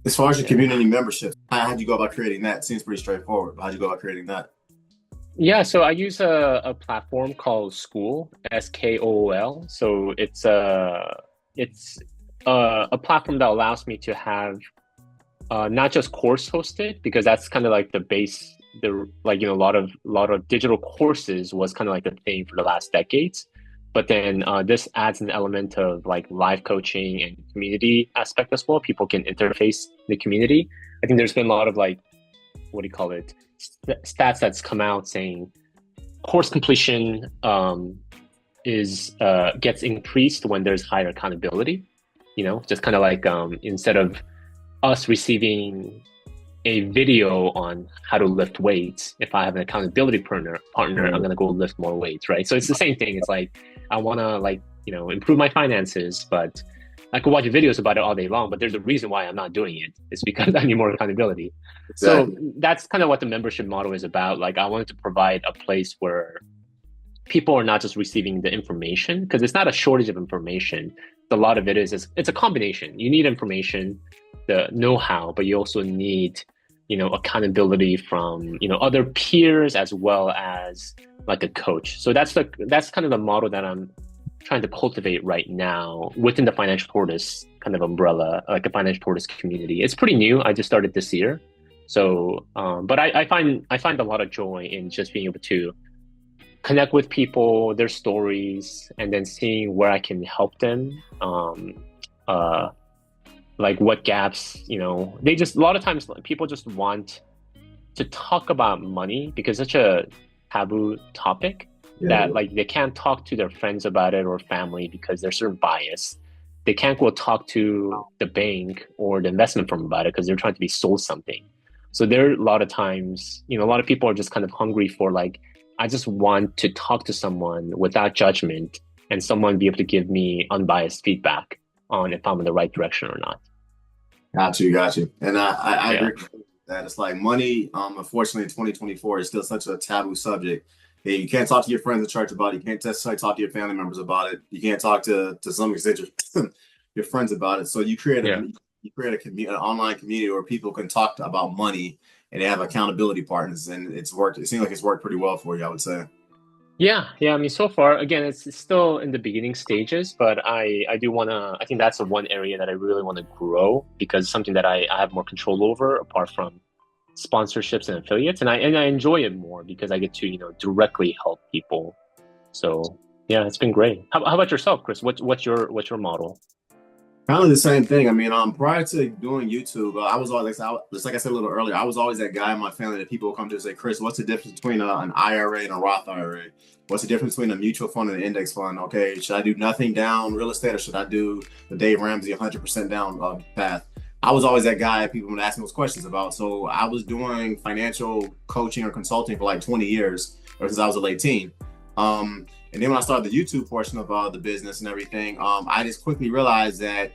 As far as your Yeah. community membership, how'd you go about creating that? Seems pretty straightforward, but how'd you go about creating that? Yeah, so I use a platform called School, Skool. So it's a platform that allows me to have not just course hosted, because that's kind of like the base. A lot of digital courses was kind of like the thing for the last decades. But then this adds an element of like live coaching and community aspect as well. People can interface the community. I think there's been a lot of like, what do you call it, stats that's come out saying course completion is gets increased when there's higher accountability. Just kind of like instead of us receiving a video on how to lift weights, if I have an accountability partner, I'm going to go lift more weights, right? So it's the same thing. It's like, I want to improve my finances, but I could watch videos about it all day long, but there's a reason why I'm not doing it. It's because I need more accountability. Exactly. So that's kind of what the membership model is about. Like, I wanted to provide a place where people are not just receiving the information, because it's not a shortage of information. A lot of it is it's a combination. You need information, the know-how, but you also need, accountability from, other peers, as well as like a coach. So that's kind of the model that I'm trying to cultivate right now within the Financial Tortoise kind of umbrella, like a Financial Tortoise community. It's pretty new. I just started this year. So, but I find a lot of joy in just being able to connect with people, their stories, and then seeing where I can help them. Like what gaps, they just, a lot of times people just want to talk about money because it's such a taboo topic that like they can't talk to their friends about it or family because there's certain bias. They can't go talk to the bank or the investment firm about it because they're trying to be sold something. So there are a lot of times, a lot of people are just kind of hungry for like, I just want to talk to someone without judgment and someone be able to give me unbiased feedback on if I'm in the right direction or not. Got you. And I Yeah. agree with that. It's like money, unfortunately, in 2024 is still such a taboo subject. Yeah, you can't talk to your friends at church about it. You can't necessarily talk to your family members about it. You can't talk to some extent your friends about it. So you create Yeah. an online community where people can talk about money and they have accountability partners, and it's worked. It seems like it's worked pretty well for you, I would say. Yeah. I mean, so far, again, it's still in the beginning stages, but I do want to, I think that's the one area that I really want to grow because it's something that I have more control over apart from sponsorships and affiliates. And I enjoy it more because I get to, directly help people. So yeah, it's been great. How about yourself, Chris? What's your model? Kind of the same thing. I mean, prior to doing YouTube, I was always, just like I said a little earlier, I was always that guy in my family that people would come to and say, Chris, what's the difference between an IRA and a Roth IRA? What's the difference between a mutual fund and an index fund? Okay, should I do nothing down real estate or should I do the Dave Ramsey 100% down path? I was always that guy people would ask me those questions about. So I was doing financial coaching or consulting for like 20 years, or since I was a late teen. And then when I started the YouTube portion of the business and everything, I just quickly realized that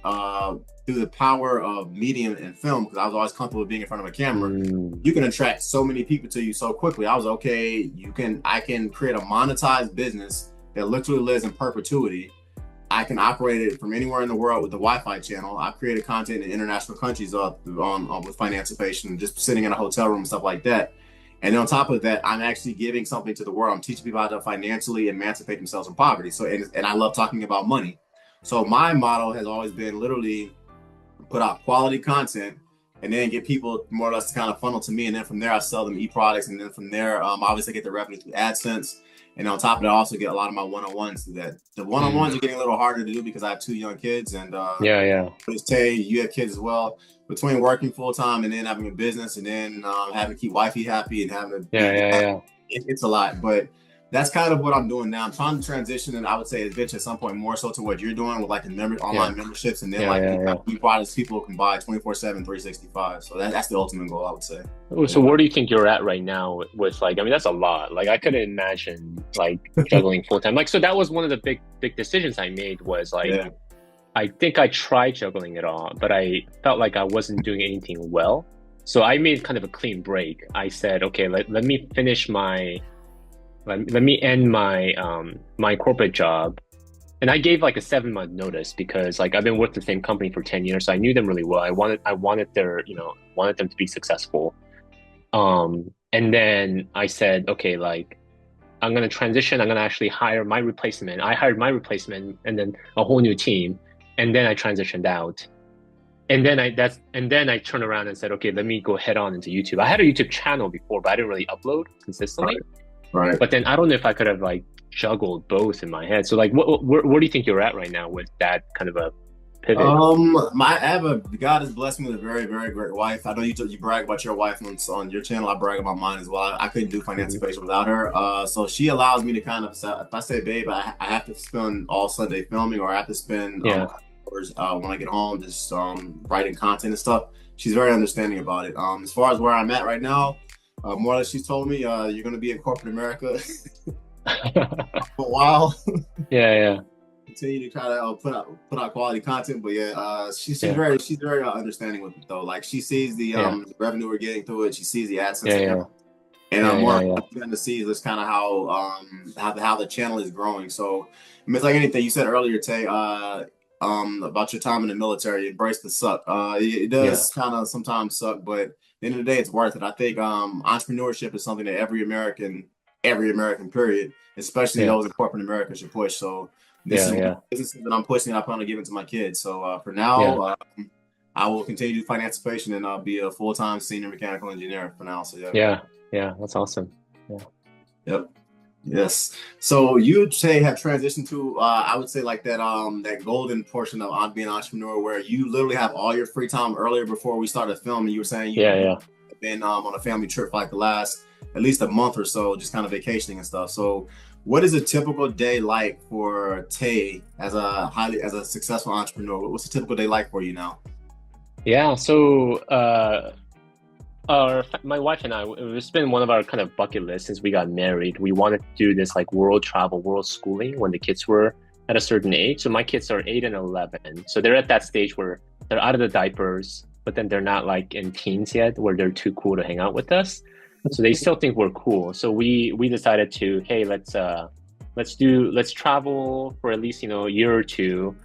through the power of medium and film, because I was always comfortable with being in front of a camera, you can attract so many people to you so quickly. I was okay. I can create a monetized business that literally lives in perpetuity. I can operate it from anywhere in the world with the Wi-Fi channel. I've created content in international countries with Financipation, just sitting in a hotel room and stuff like that. And then on top of that, I'm actually giving something to the world. I'm teaching people how to financially emancipate themselves from poverty. So, and I love talking about money. So my model has always been literally put out quality content and then get people more or less to kind of funnel to me. And then from there, I sell them e-products. And then from there, obviously get the revenue through AdSense. And on top of that, I also get a lot of my one-on-ones through that. The one-on-ones are getting a little harder to do because I have 2 young kids, and Yeah. Tay, you have kids as well. Between working full time and then having a business and then having to keep wifey happy and having to Yeah. it's a lot. But that's kind of what I'm doing now. I'm trying to transition, and I would say eventually at some point more so to what you're doing with like the online memberships, and then we products people can buy 24/7, 365. So that's the ultimate goal, I would say. So where do you think you're at right now with like, I mean, that's a lot. Like I couldn't imagine like juggling full time. Like, so that was one of the big decisions I made was like, I think I tried juggling it all, but I felt like I wasn't doing anything well. So I made kind of a clean break. I said, okay, let me finish let me end my my corporate job. And I gave like a 7-month notice because like I've been with the same company for 10 years. So I knew them really well. I wanted wanted them to be successful. And then I said, okay, like I'm going to transition. I'm going to actually hire my replacement. I hired my replacement and then a whole new team. And then I transitioned out. And then I turned around and said, okay, let me go head on into YouTube. I had a YouTube channel before, but I didn't really upload consistently. Right. But then I don't know if I could have like juggled both in my head. So like, where do you think you're at right now with that kind of a pivot? God has blessed me with a very, very great wife. I know you brag about your wife on your channel. I brag about mine as well. I couldn't do Financipation without her. So she allows me to kind of, if I say, babe, I have to spend all Sunday filming, or I have to spend hours when I get home just writing content and stuff. She's very understanding about it. As far as where I'm at right now, more or less she's told me you're going to be in corporate America for a while. Yeah. Continue to try to put out quality content, but she's very understanding with it though. Like she sees the revenue we're getting through it. She sees the AdSense, and I'm more trying to see this kind of how the channel is growing. So I mean, it's like anything you said earlier, Tay, about your time in the military. Embrace the suck. It does kind of sometimes suck, but at the end of the day, it's worth it. I think entrepreneurship is something that every American period, especially those in corporate America, should push. So this is that I'm pushing, and I plan to give it to my kids. So for now, I will continue to do Financipation, and I'll be a full-time senior mechanical engineer for now. So yeah, that's awesome. Yep. Yes. So you would say have transitioned to I would say like that golden portion of being an entrepreneur, where you literally have all your free time. Earlier, before we started filming, you were saying you've been on a family trip for like the last at least a month or so, just kind of vacationing and stuff. So what is a typical day like for Tay as a successful entrepreneur? What's a typical day like for you now? Yeah, so my wife and I, it's been one of our kind of bucket lists since we got married. We wanted to do this like world travel, world schooling when the kids were at a certain age. So my kids are 8 and 11. So they're at that stage where they're out of the diapers, but then they're not like in teens yet where they're too cool to hang out with us. So they still think we're cool. So we decided to, hey, let's travel for at least, a year or two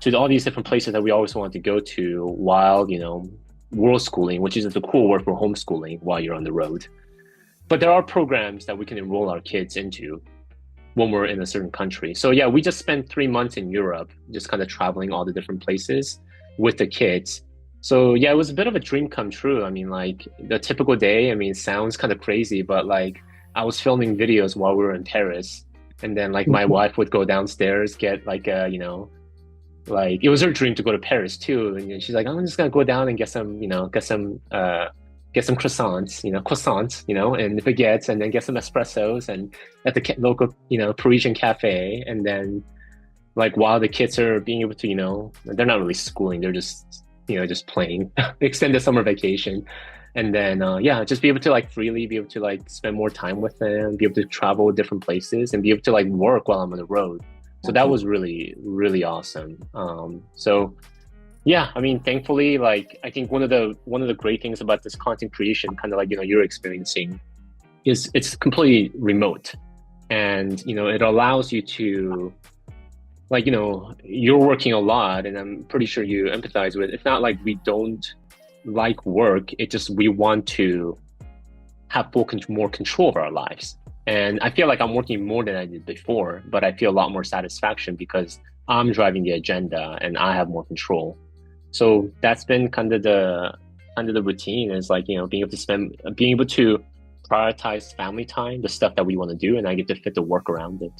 to all these different places that we always wanted to go to while, world schooling, which is the cool word for homeschooling while you're on the road. But there are programs that we can enroll our kids into when we're in a certain country. So yeah, we just spent 3 months in Europe, just kind of traveling all the different places with the kids. So yeah, it was a bit of a dream come true. I mean, like the typical day, I mean, it sounds kind of crazy, but like I was filming videos while we were in Paris, and then like my wife would go downstairs, get like like it was her dream to go to Paris too. And she's like, I'm just gonna go down and get some croissants, and baguettes, and then get some espressos and at the local, Parisian cafe. And then like while the kids are being able to, they're not really schooling, they're just playing, extended summer vacation. And then, just be able to like freely be able to like spend more time with them, be able to travel different places and be able to like work while I'm on the road. So that was really, really awesome. So yeah, I mean, thankfully, like, I think one of the great things about this content creation, kind of like, you're experiencing, is it's completely remote. And, it allows you to, like, you're working a lot, and I'm pretty sure you empathize with it. It's not like we don't like work. It just, we want to have more control of our lives. And I feel like I'm working more than I did before, but I feel a lot more satisfaction because I'm driving the agenda and I have more control. So that's been kind of the routine, is like, being able to prioritize family time, the stuff that we want to do, and I get to fit the work around it.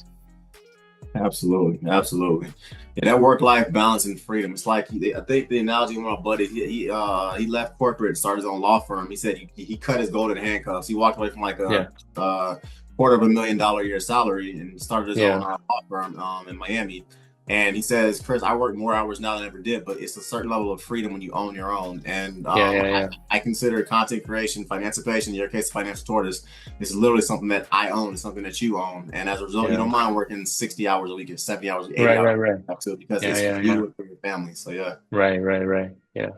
Absolutely, absolutely. Yeah, that work-life balance and freedom. It's like I think the analogy of my buddy, he left corporate, started his own law firm. He said he cut his golden handcuffs. He walked away from like a $250,000 a year salary and started his own law firm in Miami. And he says, Chris, I work more hours now than I ever did, but it's a certain level of freedom when you own your own. And I consider content creation, Financipation, in your case, Financial Tortoise, is literally something that I own, it's something that you own. And as a result, you don't mind working 60 hours a week or 70 hours, 80 hours too, because it's for you and for your family. So yeah. Right. Yeah.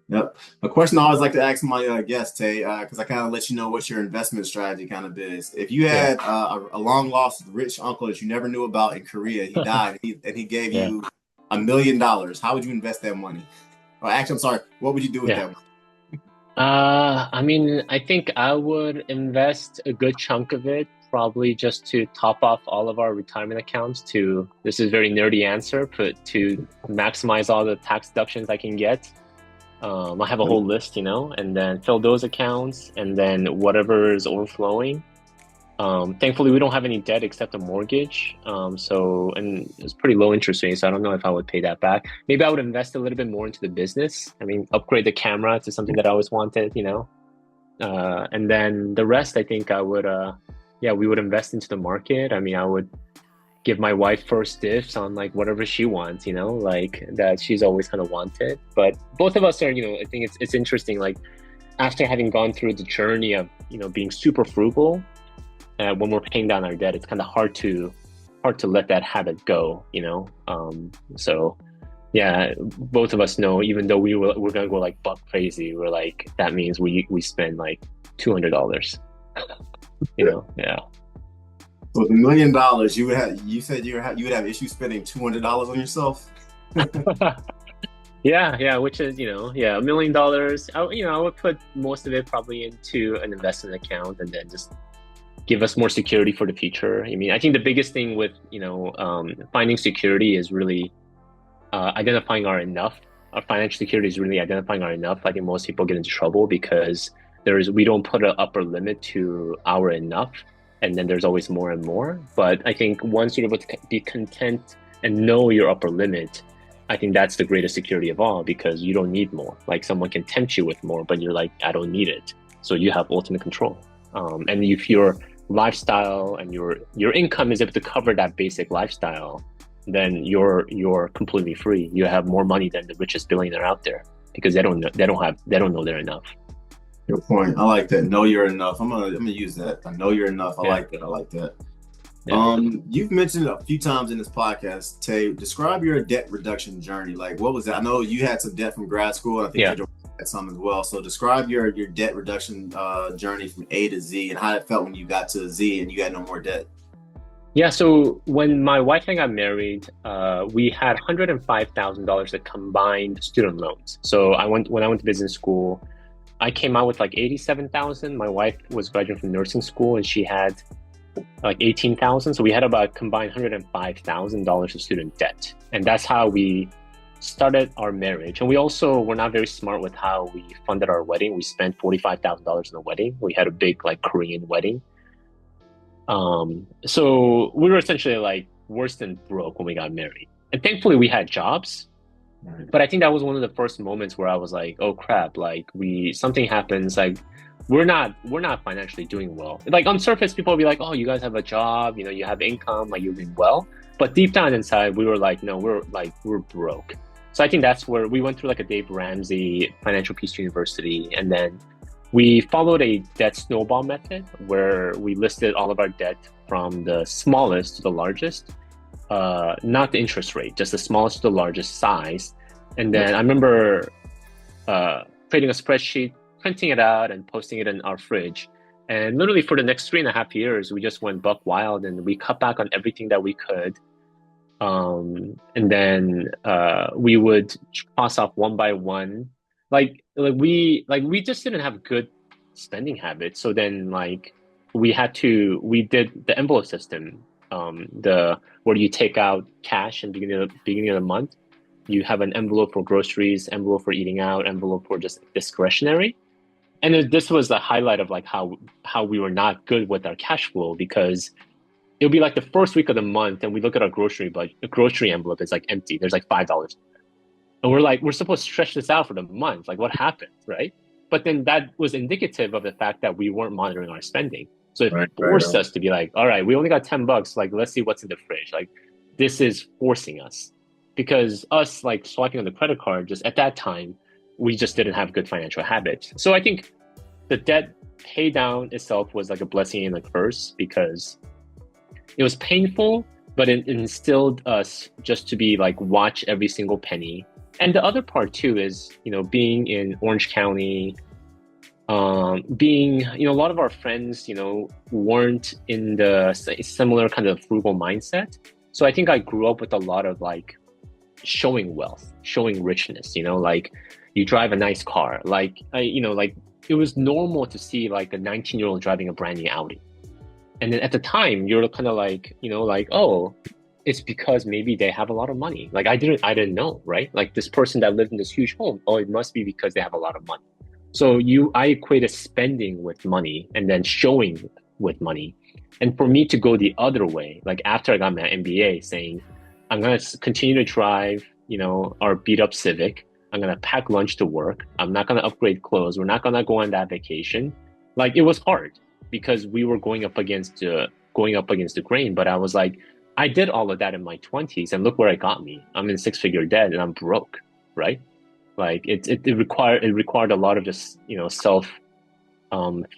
Yep. A question I always like to ask my guests, Tae, because I kind of let you know what your investment strategy kind of is. If you had a long lost rich uncle that you never knew about in Korea, he died, and he gave you $1 million, how would you invest that money? Or actually, I'm sorry, what would you do with that money? I mean, I think I would invest a good chunk of it, probably just to top off all of our retirement accounts this is a very nerdy answer, but to maximize all the tax deductions I can get. I have a whole list, and then fill those accounts, and then whatever is overflowing. Thankfully, we don't have any debt except a mortgage. And it's pretty low interest rate, so I don't know if I would pay that back. Maybe I would invest a little bit more into the business. I mean, upgrade the camera to something that I always wanted, and then the rest, I think I would, we would invest into the market. I mean, I would give my wife first dibs on like whatever she wants, like that she's always kind of wanted. But both of us are, I think it's interesting, like after having gone through the journey of, being super frugal, when we're paying down our debt, it's kind of hard to let that habit go, so yeah, both of us know, even though we're gonna go like buck crazy, we're like, that means we spend like $200, yeah. So with $1 million, you said you would have issues spending $200 on yourself? Yeah, which is, $1 million. I would put most of it probably into an investment account and then just give us more security for the future. I mean, I think the biggest thing with, finding security is really identifying our enough. Our financial security is really identifying our enough. I think most people get into trouble because we don't put an upper limit to our enough. And then there's always more and more. But I think once you're able to be content and know your upper limit, I think that's the greatest security of all, because you don't need more. Like someone can tempt you with more, but you're like, I don't need it. So you have ultimate control. And if your lifestyle and your income is able to cover that basic lifestyle, then you're completely free. You have more money than the richest billionaire out there, because they don't know they're enough. Good point. I like that. Know you're enough. I'm gonna use that. I know you're enough. I like that. Yeah. You've mentioned a few times in this podcast, Tae, describe your debt reduction journey. Like, what was that? I know you had some debt from grad school, and I think you had some as well. So describe your debt reduction journey from A to Z, and how it felt when you got to Z and you had no more debt. Yeah, so when my wife and I got married, we had $105,000 of combined student loans. So when I went to business school, I came out with like $87,000. My wife was graduating from nursing school and she had like $18,000. So we had about combined $105,000 of student debt. And that's how we started our marriage. And we also were not very smart with how we funded our wedding. We spent $45,000 on the wedding. We had a big like Korean wedding. So we were essentially like worse than broke when we got married. And thankfully we had jobs. But I think that was one of the first moments where I was like, oh crap, like something happens, like we're not financially doing well. Like on surface, people will be like, oh, you guys have a job, you have income, like you're doing well. But deep down inside, we were like, no, we're broke. So I think that's where we went through like a Dave Ramsey Financial Peace University. And then we followed a debt snowball method where we listed all of our debt from the smallest to the largest. Not the interest rate, just the smallest to the largest size. And then I remember creating a spreadsheet, printing it out and posting it in our fridge. And literally for the next 3.5 years, we just went buck wild and we cut back on everything that we could. And then we would cross off one by one. We just didn't have good spending habits. So then we did the envelope system. Where you take out cash in beginning of the month, you have an envelope for groceries, envelope for eating out, envelope for just discretionary. this was the highlight of like how we were not good with our cash flow, because it'll be like the first week of the month and we look at our grocery envelope is like empty. There's like $5. And we're like, we're supposed to stretch this out for the month. Like, what happened, right? But then that was indicative of the fact that we weren't monitoring our spending. So it forced us to be like, all right, we only got $10. Like, let's see what's in the fridge. Like, this is forcing us, because us like swiping on the credit card, just at that time, we just didn't have good financial habits. So I think the debt pay down itself was like a blessing and a curse, because it was painful, but it instilled us just to be like, watch every single penny. And the other part too is, being in Orange County, being, a lot of our friends, weren't in the similar kind of frugal mindset. So I think I grew up with a lot of like showing wealth, showing richness, like you drive a nice car. Like, like it was normal to see like a 19-year-old driving a brand new Audi. And then at the time you're kind of like, like, oh, it's because maybe they have a lot of money. Like I didn't know, right? Like this person that lived in this huge home, oh, it must be because they have a lot of money. So I equated spending with money and then showing with money. And for me to go the other way, like after I got my MBA, saying, I'm going to continue to drive, our beat up Civic. I'm going to pack lunch to work. I'm not going to upgrade clothes. We're not going to go on that vacation. Like it was hard because we were going up against the grain. But I was like, I did all of that in my 20s and look where it got me. I'm in 6-figure debt and I'm broke, right? Like it required a lot of just, self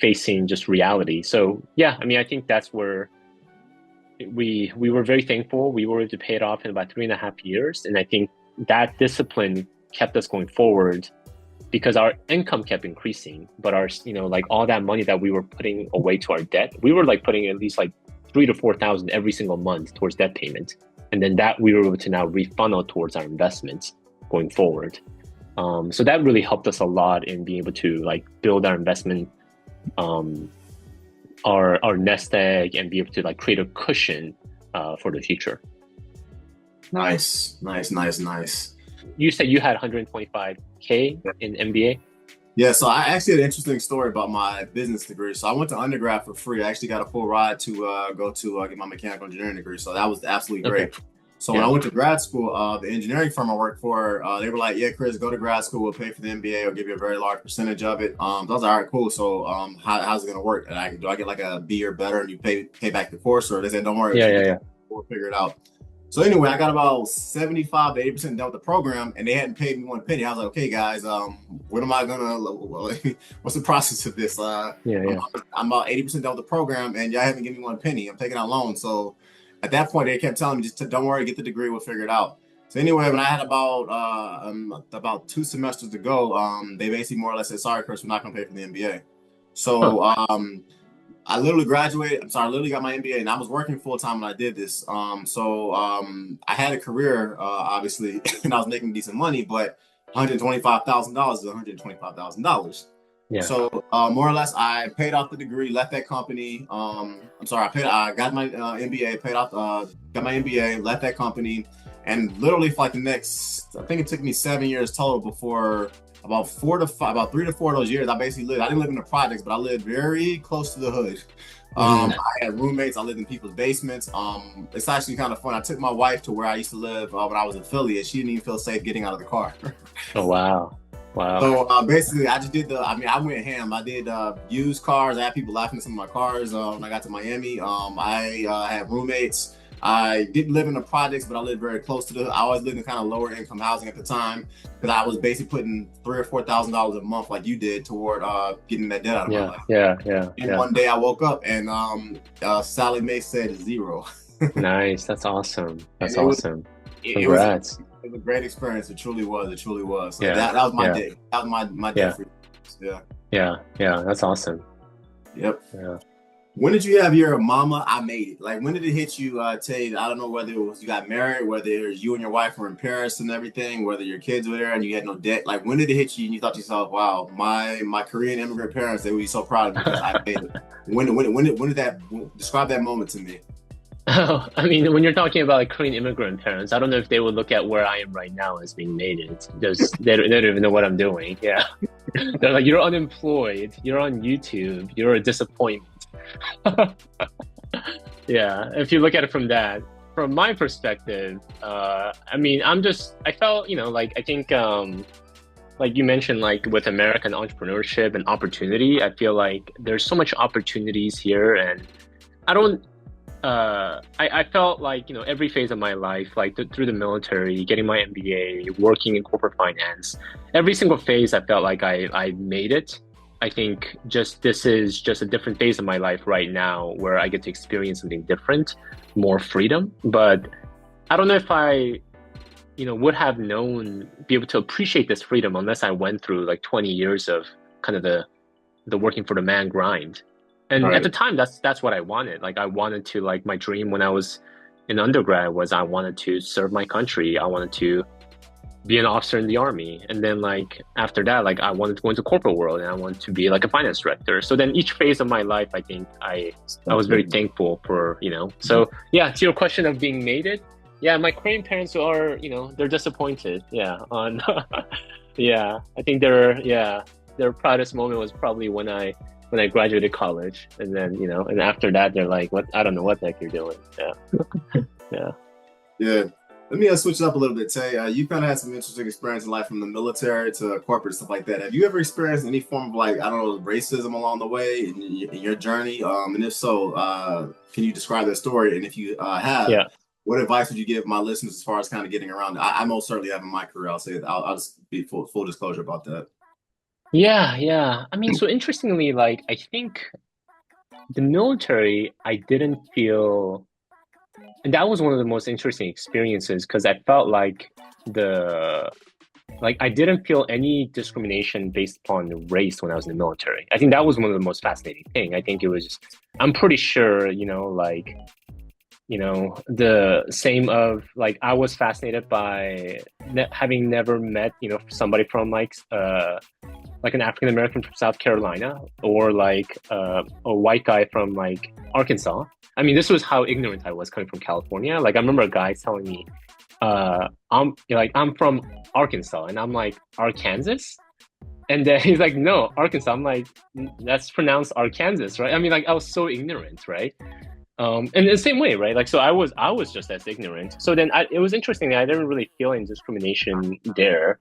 facing just reality. So yeah, I mean, I think that's where we were very thankful. We were able to pay it off in about 3.5 years. And I think that discipline kept us going forward because our income kept increasing, but our, like all that money that we were putting away to our debt, we were like putting at least like $3,000 to $4,000 every single month towards debt payment. And then that we were able to now refunnel towards our investments going forward. So that really helped us a lot in being able to like build our investment, our nest egg, and be able to like create a cushion for the future. Nice. You said you had 125K in MBA? Yeah, so I actually had an interesting story about my business degree. So I went to undergrad for free. I actually got a full ride to go to get my mechanical engineering degree. So that was absolutely great. Okay. So when I went to grad school, the engineering firm I worked for, they were like, yeah, Chris, go to grad school. We'll pay for the MBA. We'll give you a very large percentage of it. So I was like, all right, cool. So how's it going to work? And do I get like a B or better and you pay back the course? Or they said, don't worry. Yeah. We'll figure it out. So anyway, I got about 75 to 80% done with the program and they hadn't paid me one penny. I was like, okay, guys, what am I what's the process of this? I'm about 80% done with the program and y'all haven't given me one penny. I'm taking out loans. So at that point, they kept telling me, just don't worry, get the degree, we'll figure it out. So anyway, when I had about 2 semesters to go, they basically more or less said, sorry, Chris, we're not going to pay for the MBA. So I literally graduated. I literally got my MBA and I was working full time when I did this. I had a career, obviously, and I was making decent money, but $125,000 is $125,000. Yeah. So more or less, I paid off the degree, left that company. I got my MBA, got my MBA, left that company, and literally for like the next, I think it took me 7 years total before about 3 to 4 of those years, I basically I didn't live in the projects, but I lived very close to the hood. I had roommates. I lived in people's basements. It's actually kind of fun. I took my wife to where I used to live when I was in Philly, and she didn't even feel safe getting out of the car. Oh, wow. So basically, I just did I went ham. I did used cars. I had people laughing at some of my cars when I got to Miami. I had roommates. I didn't live in the projects, but I lived very close to I always lived in kind of lower income housing at the time because I was basically putting $3,000 or $4,000 a month, like you did, toward getting that debt out of my life. And one day I woke up and Sally Mae said 0. Nice, that's awesome. That's awesome. Congrats. It was a great experience. It truly was. So that was my day. That was my day for you. Yeah. That's awesome. Yep. Yeah. When did you have your mama, I made it? Like, when did it hit you, Tae? I don't know whether it was you got married, whether it was you and your wife were in Paris and everything, whether your kids were there and you had no debt. Like, when did it hit you and you thought to yourself, wow, my Korean immigrant parents, they would be so proud of me because I made it. When did that, describe that moment to me? Oh, I mean, when you're talking about like Korean immigrant parents, I don't know if they would look at where I am right now as being made it. They don't even know what I'm doing. Yeah. They're like, you're unemployed, you're on YouTube, you're a disappointment. Yeah, if you look at it from that, from my perspective, I mean, I felt, like, I think, like you mentioned, like with American entrepreneurship and opportunity, I feel like there's so much opportunities here, and I don't, I felt like, every phase of my life, like through the military, getting my MBA, working in corporate finance, every single phase, I felt like I made it. I think this is just a different phase of my life right now where I get to experience something different, more freedom. But I don't know if I, would have be able to appreciate this freedom unless I went through like 20 years of kind of the working for the man grind. And at Right. the time, that's what I wanted. Like I wanted to, like my dream when I was in undergrad was I wanted to serve my country. I wanted to be an officer in the army. And then like after that, like I wanted to go into corporate world and I wanted to be like a finance director. So then each phase of my life, I think I was very thankful for, So yeah, to your question of being mated, yeah, my Korean parents are, they're disappointed. Yeah. On yeah. I think their proudest moment was probably when I graduated college. And then, and after that they're like, what, I don't know what the heck you're doing. Yeah. Yeah. Yeah. Let me switch it up a little bit, Tay. You kind of had some interesting experience in life from the military to corporate stuff like that. Have you ever experienced any form of like, I don't know, racism along the way in your journey? And if so, can you describe that story? And if you have, Yeah. what advice would you give my listeners as far as kind of getting around it? I most certainly have in my career. I'll say it. I'll just be full disclosure about that. Yeah, yeah. I mean, so interestingly, like I think the military, I didn't feel, and that was one of the most interesting experiences because I felt like the I didn't feel any discrimination based upon race when I was in the military. I think that was one of the most fascinating thing. I think it was, I'm pretty sure, the same of like I was fascinated by having never met, somebody from like an African American from South Carolina or like a white guy from like Arkansas. I mean, this was how ignorant I was coming from California. Like I remember a guy telling me, I'm from Arkansas, and I'm like, Arkansas? And then he's like, no, Arkansas. I'm like, that's pronounced Arkansas, right? I mean, like I was so ignorant, right? And the same way, right? Like, so I was just as ignorant. So then it was interesting that I didn't really feel any discrimination there.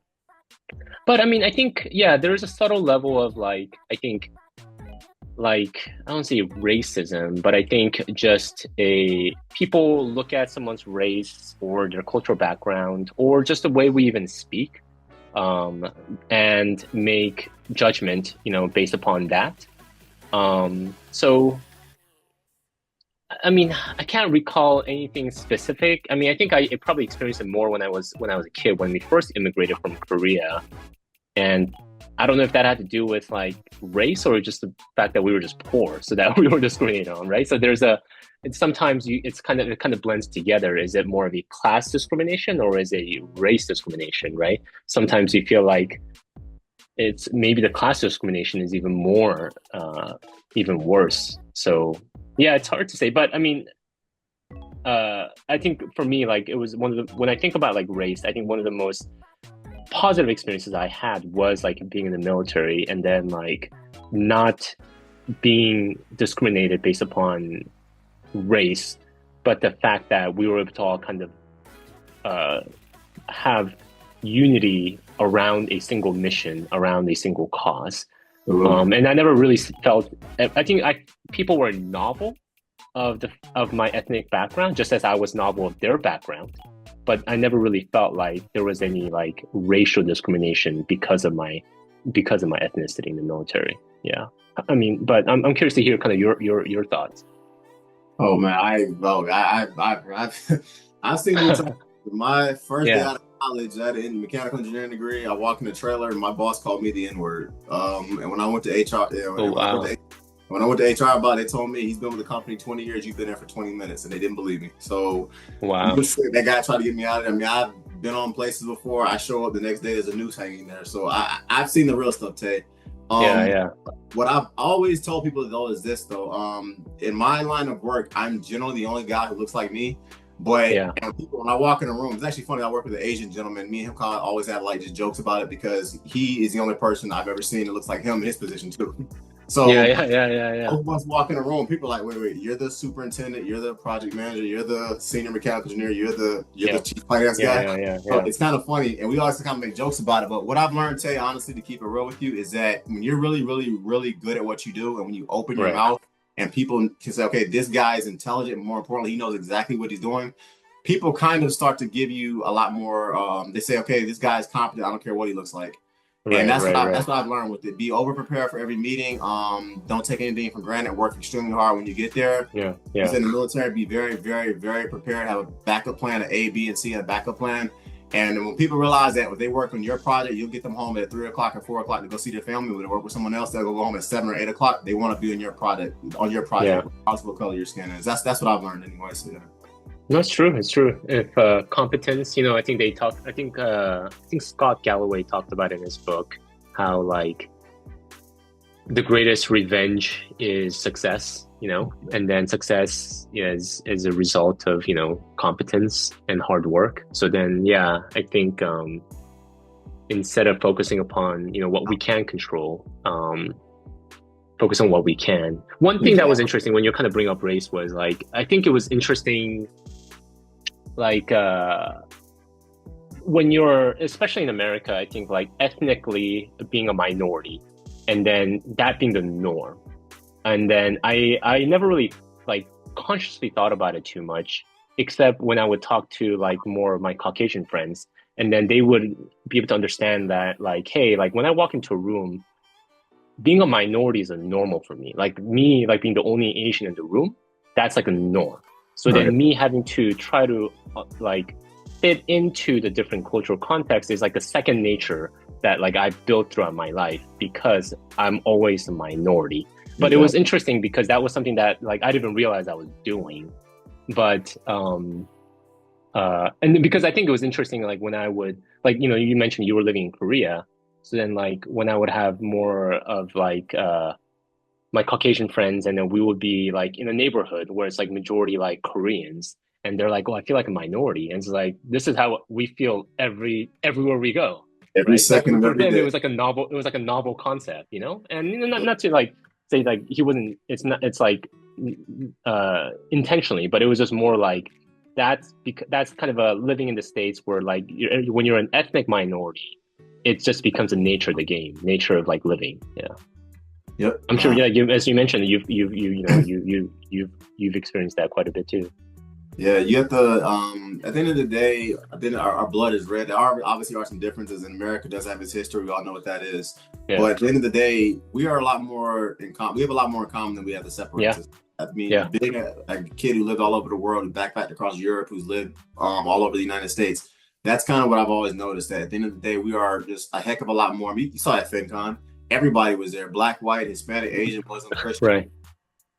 But I mean, I think, yeah, there's a subtle level of like, I think, like, I don't say racism, but I think just people look at someone's race or their cultural background or just the way we even speak, and make judgment, based upon that. So I mean, I can't recall anything specific. I mean, I think I probably experienced it more when I was a kid, when we first immigrated from Korea. And I don't know if that had to do with like race or just the fact that we were just poor, so that we were discriminated on, right? So it's sometimes it kind of blends together. Is it more of a class discrimination or is it a race discrimination, right? Sometimes you feel like it's maybe the class discrimination is even more, even worse. So yeah, it's hard to say, but I mean, I think for me, like it was when I think about like race, I think one of the most positive experiences I had was like being in the military and then like not being discriminated based upon race, but the fact that we were able to all kind of have unity around a single mission, around a single cause. And I never really felt. I think people were novel of my ethnic background, just as I was novel of their background. But I never really felt like there was any like racial discrimination because of my ethnicity in the military. Yeah, I mean, but I'm curious to hear kind of your thoughts. Oh man, I've seen it time. My first day out of college, I had a mechanical engineering degree. I walked in the trailer, and my boss called me the N-word. And when I went to HR, when I went to HR about it, they told me he's been with the company 20 years. You've been there for 20 minutes, and they didn't believe me. So wow, that guy tried to get me out of there. I mean, I've been on places before. I show up the next day, there's a noose hanging there. So I've seen the real stuff, Tay. Yeah. What I've always told people though is this though. In my line of work, I'm generally the only guy who looks like me. But Yeah. and people, when I walk in a room, it's actually funny. I work with an Asian gentleman. Me and him kind of always have like just jokes about it because he is the only person I've ever seen that looks like him in his position too. Yeah. So Yeah. Yeah. Yeah. I Yeah. once walk in a room, people are like, wait, you're the superintendent, you're the project manager, you're the senior mechanical engineer, you're the Yeah. chief finance Yeah. guy. Yeah. Yeah. So Yeah. it's kind of funny, and we always kind of make jokes about it. But what I've learned, Tay, honestly, to keep it real with you, is that when you're really, really, really good at what you do, and when you open your Right. mouth, and people can say, okay, this guy is intelligent, and more importantly, he knows exactly what he's doing. People kind of start to give you a lot more. They say, okay, this guy is competent. I don't care what he looks like. And Right. Right. that's Right. what I've learned with it. Be over prepared for every meeting. Don't take anything for granted. Work extremely hard when you get there. Yeah. If Yeah. in the military, be very, very, very prepared. Have a backup plan, an A, B, and C, and a backup plan. And when people realize that when they work on your project, you'll get them home at 3 o'clock or 4 o'clock to go see their family. When they work with someone else, they'll go home at 7 or 8 o'clock. They want to be in your project, Yeah. regardless of what color your skin is. That's what I've learned anyway. So yeah. No, it's true. It's true. If competence, I think they talk. I think Scott Galloway talked about it in his book how like the greatest revenge is success, and then success is a result of competence and hard work. So then, yeah, I think instead of focusing upon what we can control, focus on what we can. One thing that was interesting when you kind of bring up race was like I think it was interesting. Like when you're, especially in America, I think like ethnically being a minority and then that being the norm. And then I never really like consciously thought about it too much, except when I would talk to like more of my Caucasian friends, and then they would be able to understand that like, hey, like when I walk into a room, being a minority is a normal for me. Like me, like being the only Asian in the room, that's like a norm. So then me having to try to like fit into the different cultural context is like a second nature that like I built throughout my life because I'm always a minority. But it was interesting because that was something that like I didn't even realize I was doing. But and because I think it was interesting, like when I would like, you mentioned you were living in Korea. So then like when I would have more of like my Caucasian friends, and then we would be like in a neighborhood where it's like majority like Koreans, and they're like, "Oh, I feel like a minority," and it's like this is how we feel everywhere we go, Every right? So second of for every them, it day. was like a novel, concept, and not to like say like he wasn't, it's like intentionally, but it was just more like that's kind of a living in the States where like when you're an ethnic minority, it just becomes a nature of the game, nature of like living, yeah. Yep. I'm sure. Yeah, as you mentioned, you've experienced that quite a bit too. Yeah, you have to. At the end of the day, I think our blood is red. There obviously are some differences, and America does have its history. We all know what that is. Yeah. But at the end of the day, we are a lot more in common. We have a lot more in common than we have to separate us. I mean, being a kid who lived all over the world, who backpacked across Europe, who's lived all over the United States, that's kind of what I've always noticed. That at the end of the day, we are just a heck of a lot more. I mean, you saw at FinCon, everybody was there: black, white, Hispanic, Asian, Muslim, Christian. Right.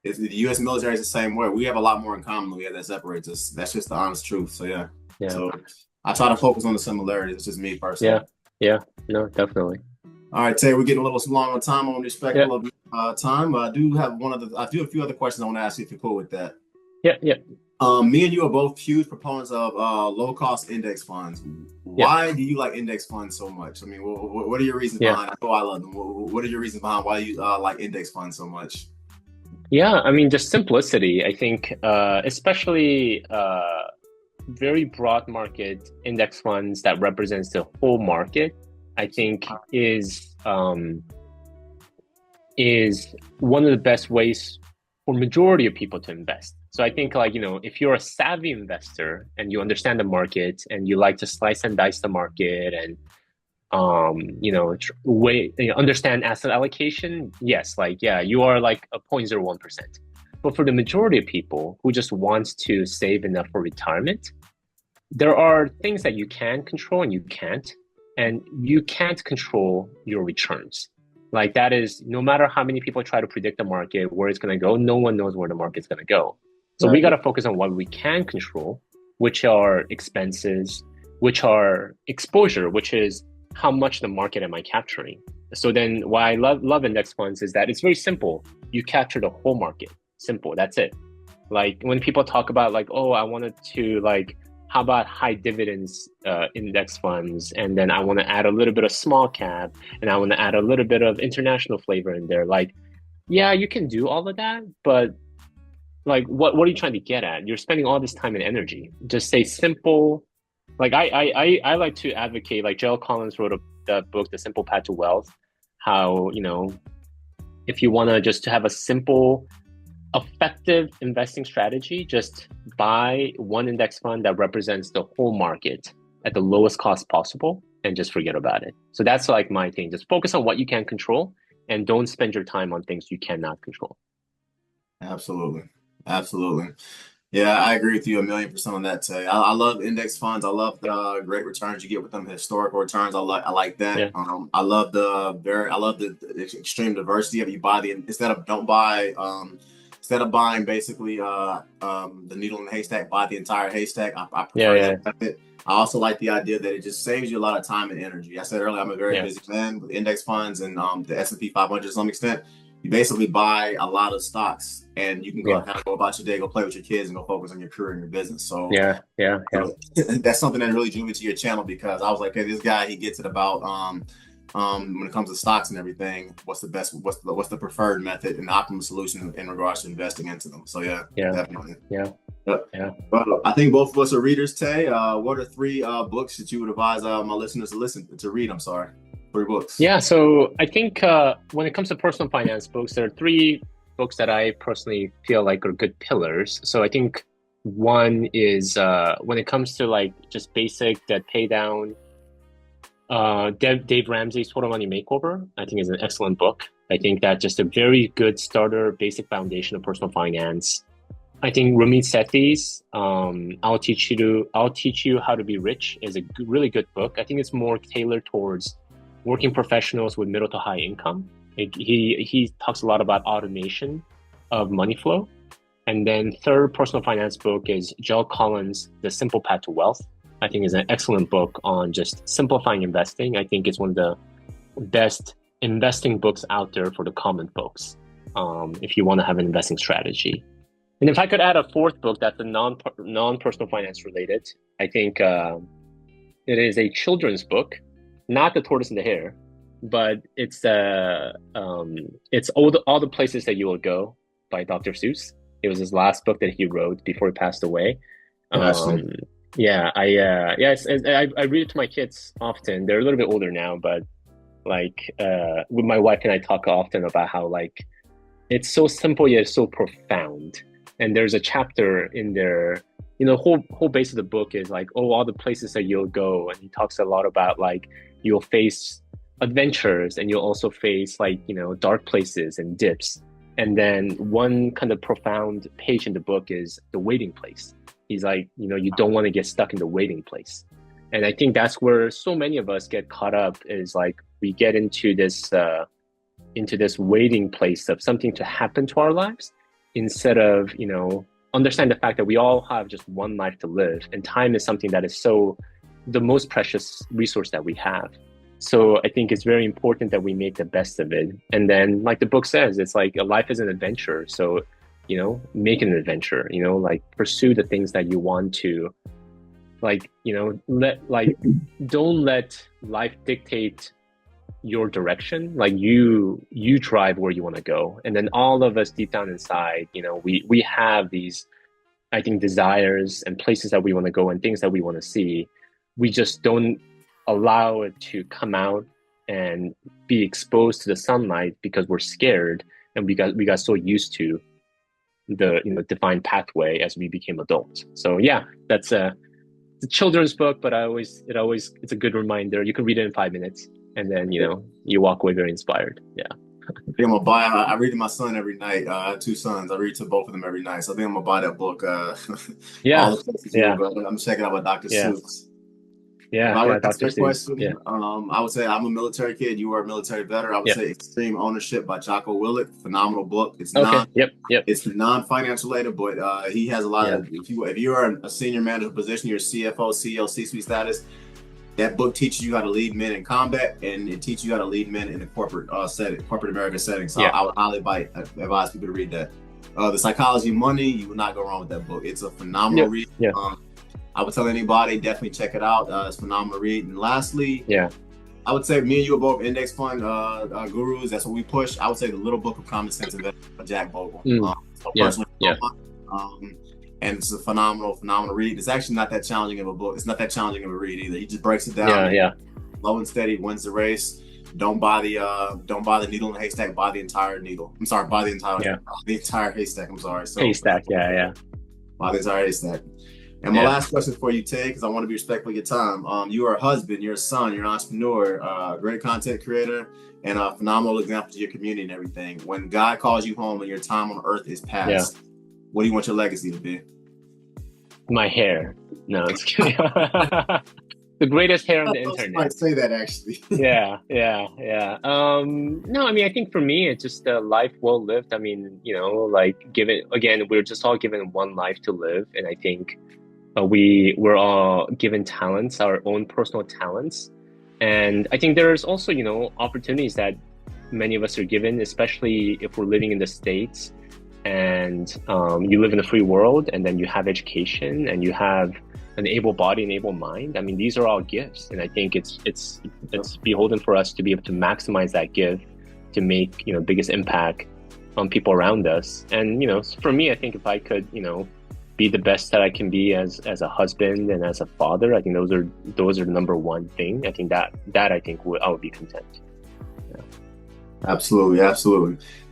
The U.S. military is the same way. We have a lot more in common than we have that separates us. That's just the honest truth. So yeah. So I try to focus on the similarities. It's just me personally. Yeah. No, definitely. All right, Tay, we're getting a little long on time. I want to respect a little bit time, but I do have a few other questions I want to ask you if you're cool with that. Yeah. Me and you are both huge proponents of low-cost index funds. Why do you like index funds so much? I mean, what are your reasons behind? I know I love them. What are your reasons behind why you like index funds so much? Yeah, I mean, just simplicity. I think, especially very broad market index funds that represents the whole market, I think is one of the best ways for majority of people to invest. So I think like, if you're a savvy investor and you understand the market and you like to slice and dice the market and understand asset allocation, yes, like, yeah, you are like a 0.01%. But for the majority of people who just wants to save enough for retirement, there are things that you can control and you can't. And you can't control your returns. Like that is, no matter how many people try to predict the market, where it's going to go, no one knows where the market's going to go. So we got to focus on what we can control, which are expenses, which are exposure, which is how much the market am I capturing. So then why I love index funds is that it's very simple. You capture the whole market. Simple. That's it. Like when people talk about like, oh, I wanted to like, how about high dividends index funds, and then I want to add a little bit of small cap, and I want to add a little bit of international flavor in there. Like, yeah, you can do all of that, but like, what are you trying to get at? You're spending all this time and energy. Just say simple. Like I like to advocate. Like Jill Collins wrote the book, The Simple Path to Wealth. How, you know, if you want to just to have a simple effective investing strategy, just buy one index fund that represents the whole market at the lowest cost possible and just forget about it. So that's like my thing. Just focus on what you can control and don't spend your time on things you cannot control. Absolutely. Absolutely. Yeah, I agree with you 1,000,000% on that, Tay. I love index funds. I love the great returns you get with them, historical returns. I like that. Yeah. I love the extreme diversity of you buy the instead of don't buy instead of buying basically the needle in the haystack, buy the entire haystack. I Yeah. prefer Yeah. that method. I also like the idea that it just saves you a lot of time and energy. I said earlier, I'm a very Yeah. busy man with index funds and the S&P 500 to some extent. You basically buy a lot of stocks and you can go Yeah. kind of go about your day, go play with your kids and go focus on your career and your business. So Yeah. Yeah. Yeah. that's something that really drew me to your channel because I was like, hey, this guy, he gets it about when it comes to stocks and everything, what's the preferred method and the optimal solution in regards to investing into them. So yeah, Yeah. definitely. Yeah. Yep. Yeah. Well, I think both of us are readers, Tay. What are three books that you would advise my listeners to read? I'm sorry, three books. Yeah, so I think when it comes to personal finance books, there are three books that I personally feel like are good pillars. So I think one is when it comes to like just basic debt pay down, Dave Ramsey's Total Money Makeover, I think is an excellent book. I think that's just a very good starter, basic foundation of personal finance. I think Ramit Sethi's I'll teach you how to be rich is a really good book. I think it's more tailored towards working professionals with middle to high income. He talks a lot about automation of money flow. And then third personal finance book is Jill Collins' The Simple Path to Wealth. I think is an excellent book on just simplifying investing. I think it's one of the best investing books out there for the common folks if you want to have an investing strategy. And if I could add a fourth book that's a non-personal finance related, I think it is a children's book, not The Tortoise and the Hare, but it's all the places that you will go by Dr. Seuss. It was his last book that he wrote before he passed away. Yeah, I read it to my kids often. They're a little bit older now, but like with my wife and I talk often about how like it's so simple yet so profound. And there's a chapter in there, you know, whole base of the book is like, oh, all the places that you'll go, and he talks a lot about like you'll face adventures and you'll also face like, you know, dark places and dips. And then one kind of profound page in the book is the waiting place. He's like, you know, you don't want to get stuck in the waiting place. And I think that's where so many of us get caught up is like we get into this waiting place of something to happen to our lives instead of, you know, understand the fact that we all have just one life to live, and time is something that is so the most precious resource that we have. So I think it's very important that we make the best of it. And then like the book says, it's like a life is an adventure. So, you know, make it an adventure, you know, like pursue the things that you want to, like, you know, don't let life dictate your direction. Like you drive where you want to go. And then all of us deep down inside, you know, we have these, I think, desires and places that we want to go and things that we want to see. We just don't allow it to come out and be exposed to the sunlight because we're scared, and we got so used to the, you know, defined pathway as we became adults. So yeah, that's a children's book, but it's a good reminder. You can read it in 5 minutes, and then, you know, you walk away very inspired. Yeah. I think I'm gonna buy. I read to my son every night. I have two sons. I read to both of them every night. So I think I'm gonna buy that book. Yeah. All the places Yeah. you go. I'm checking out with Dr. Yeah. Seuss. Yeah. If I were to Dr. answer that Seuss. question, Yeah. I would say I'm a military kid. You are a military veteran. I would Yeah. say Extreme Ownership by Jocko Willink. Phenomenal book. It's Okay. Yep. It's non-financial related, but he has a lot of. If you are a senior manager position, you're CFO, CEO, C-suite status. That book teaches you how to lead men in combat, and it teaches you how to lead men in a corporate setting, corporate America setting. So Yeah. I would highly advise people to read that. The Psychology of Money, you will not go wrong with that book. It's a phenomenal Yeah. read. Yeah. I would tell anybody, definitely check it out. It's a phenomenal read. And lastly, Yeah. I would say me and you are both index fund gurus. That's what we push. I would say the Little Book of Common Sense Investment by Jack Bogle. So Yeah. personally, Yeah. And it's a phenomenal read. It's actually not that challenging of a book. It's not that challenging of a read either. He just breaks it down. Yeah. Yeah. Low and steady wins the race. Don't buy the needle in the haystack. Buy the entire needle. I'm sorry. Buy the entire haystack. I'm sorry. So Haystack. Yeah. Yeah. buy the entire haystack. And my last question for you, Tae, because I want to be respectful of your time. You are a husband, you're a son, you're an entrepreneur, great content creator, and a phenomenal example to your community and everything. When God calls you home and your time on earth is past, what do you want your legacy to be? My hair. No, it's kidding. The greatest hair on the internet. I might say that actually. Yeah. No, I mean, I think for me, it's just a life well lived. I mean, like we're just all given one life to live. And I think we're all given talents, our own personal talents. And I think there's also, opportunities that many of us are given, especially if we're living in the States and you live in a free world, and then you have education and you have an able body and able mind. I mean, these are all gifts. And I think it's beholden for us to be able to maximize that gift to make, biggest impact on people around us. And, for me, I think if I could, be the best that I can be as a husband and as a father, I think those are the number one thing. I think that I would be content. Yeah. Absolutely.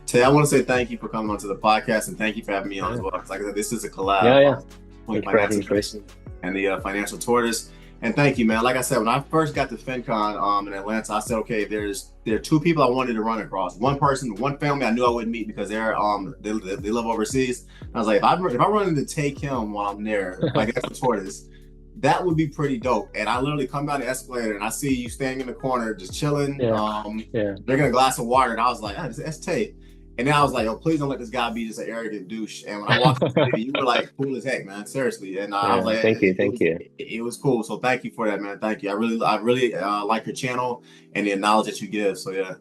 Tae, I want to say thank you for coming onto the podcast, and thank you for having me on as well. Like I said, this is a collab. Yeah. Thank you for having me, and the Financial Tortoise. And thank you, man. Like I said, when I first got to FinCon in Atlanta, I said, okay, there are two people I wanted to run across. One person, one family I knew I wouldn't meet because they live overseas. I was like, if I run into Tae Kim while I'm there, like that's the Tortoise, that would be pretty dope. And I literally come down the escalator and I see you standing in the corner just chilling, drinking a glass of water, and I was like, that's Tae. And then I was like, oh, please don't let this guy be just an arrogant douche. And when I walked in the city, you were like cool as heck, man. Seriously. And I was like, thank you. It was cool. So thank you for that, man. Thank you. I really like your channel and the knowledge that you give. So yeah.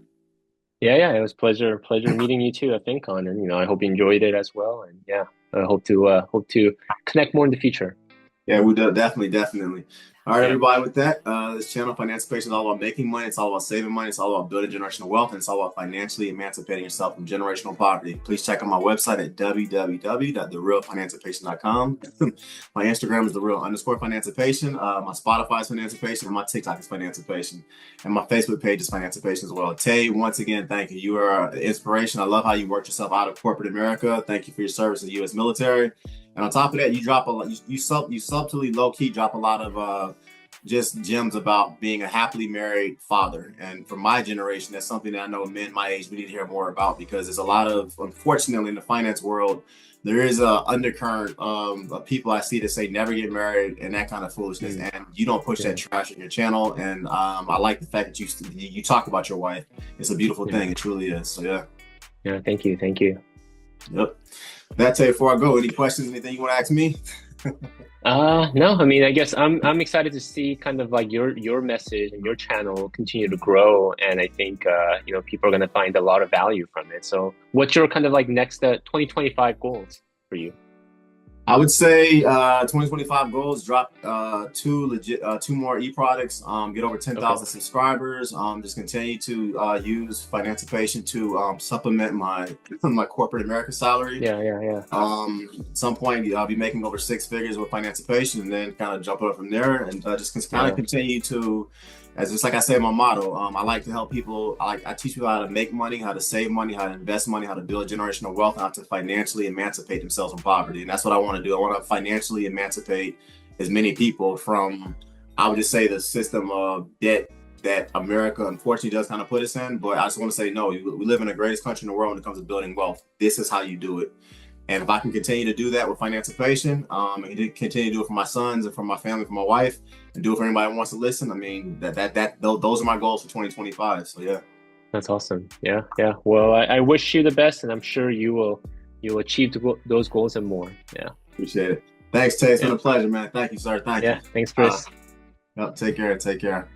Yeah. It was pleasure meeting you too at FinCon, and I hope you enjoyed it as well. And I hope to connect more in the future. Yeah, we do. Definitely. All right, everybody, with that, this channel, Financipation, is all about making money. It's all about saving money. It's all about building generational wealth. And it's all about financially emancipating yourself from generational poverty. Please check out my website at www.therealfinancipation.com. My Instagram is @thereal_financipation. My Spotify is Financipation. And my TikTok is Financipation. And my Facebook page is Financipation as well. Tae, once again, thank you. You are an inspiration. I love how you worked yourself out of corporate America. Thank you for your service to the U.S. military. And on top of that, you drop you subtly, low key drop a lot of just gems about being a happily married father. And for my generation, that's something that I know men my age we need to hear more about, because there's a lot of, unfortunately, in the finance world, there is a undercurrent of people I see that say never get married and that kind of foolishness. And you don't push that trash in your channel. And I like the fact that you talk about your wife. It's a beautiful thing. It truly is. So yeah. Yeah. Thank you. Yep. That's it. Before I go, any questions, anything you want to ask me? No, I mean, I guess I'm excited to see kind of like your message and your channel continue to grow, and I think people are going to find a lot of value from it. So, what's your kind of like next 2025 goals for you? I would say 2025 goals: drop two more e-products, get over 10,000 subscribers, just continue to use Financipation to supplement my corporate America salary. Yeah. At some point, I'll be making over 6 figures with Financipation, and then kind of jump up from there, and just kind of continue to. As just like I say in my motto, I like to help people. I teach people how to make money, how to save money, how to invest money, how to build generational wealth, how to financially emancipate themselves from poverty. And that's what I want to do. I want to financially emancipate as many people from, I would just say, the system of debt that America unfortunately does kind of put us in. But I just want to say, no, we live in the greatest country in the world when it comes to building wealth. This is how you do it. And if I can continue to do that with Financipation, and continue to do it for my sons and for my family, for my wife, and do it for anybody who wants to listen, I mean, those are my goals for 2025. So yeah. That's awesome. Yeah. Well, I wish you the best, and I'm sure you'll achieve those goals and more. Yeah. Appreciate it. Thanks, Tae. It's been a pleasure, man. Thank you, sir. Thank you. Yeah. Thanks, Chris. Take care.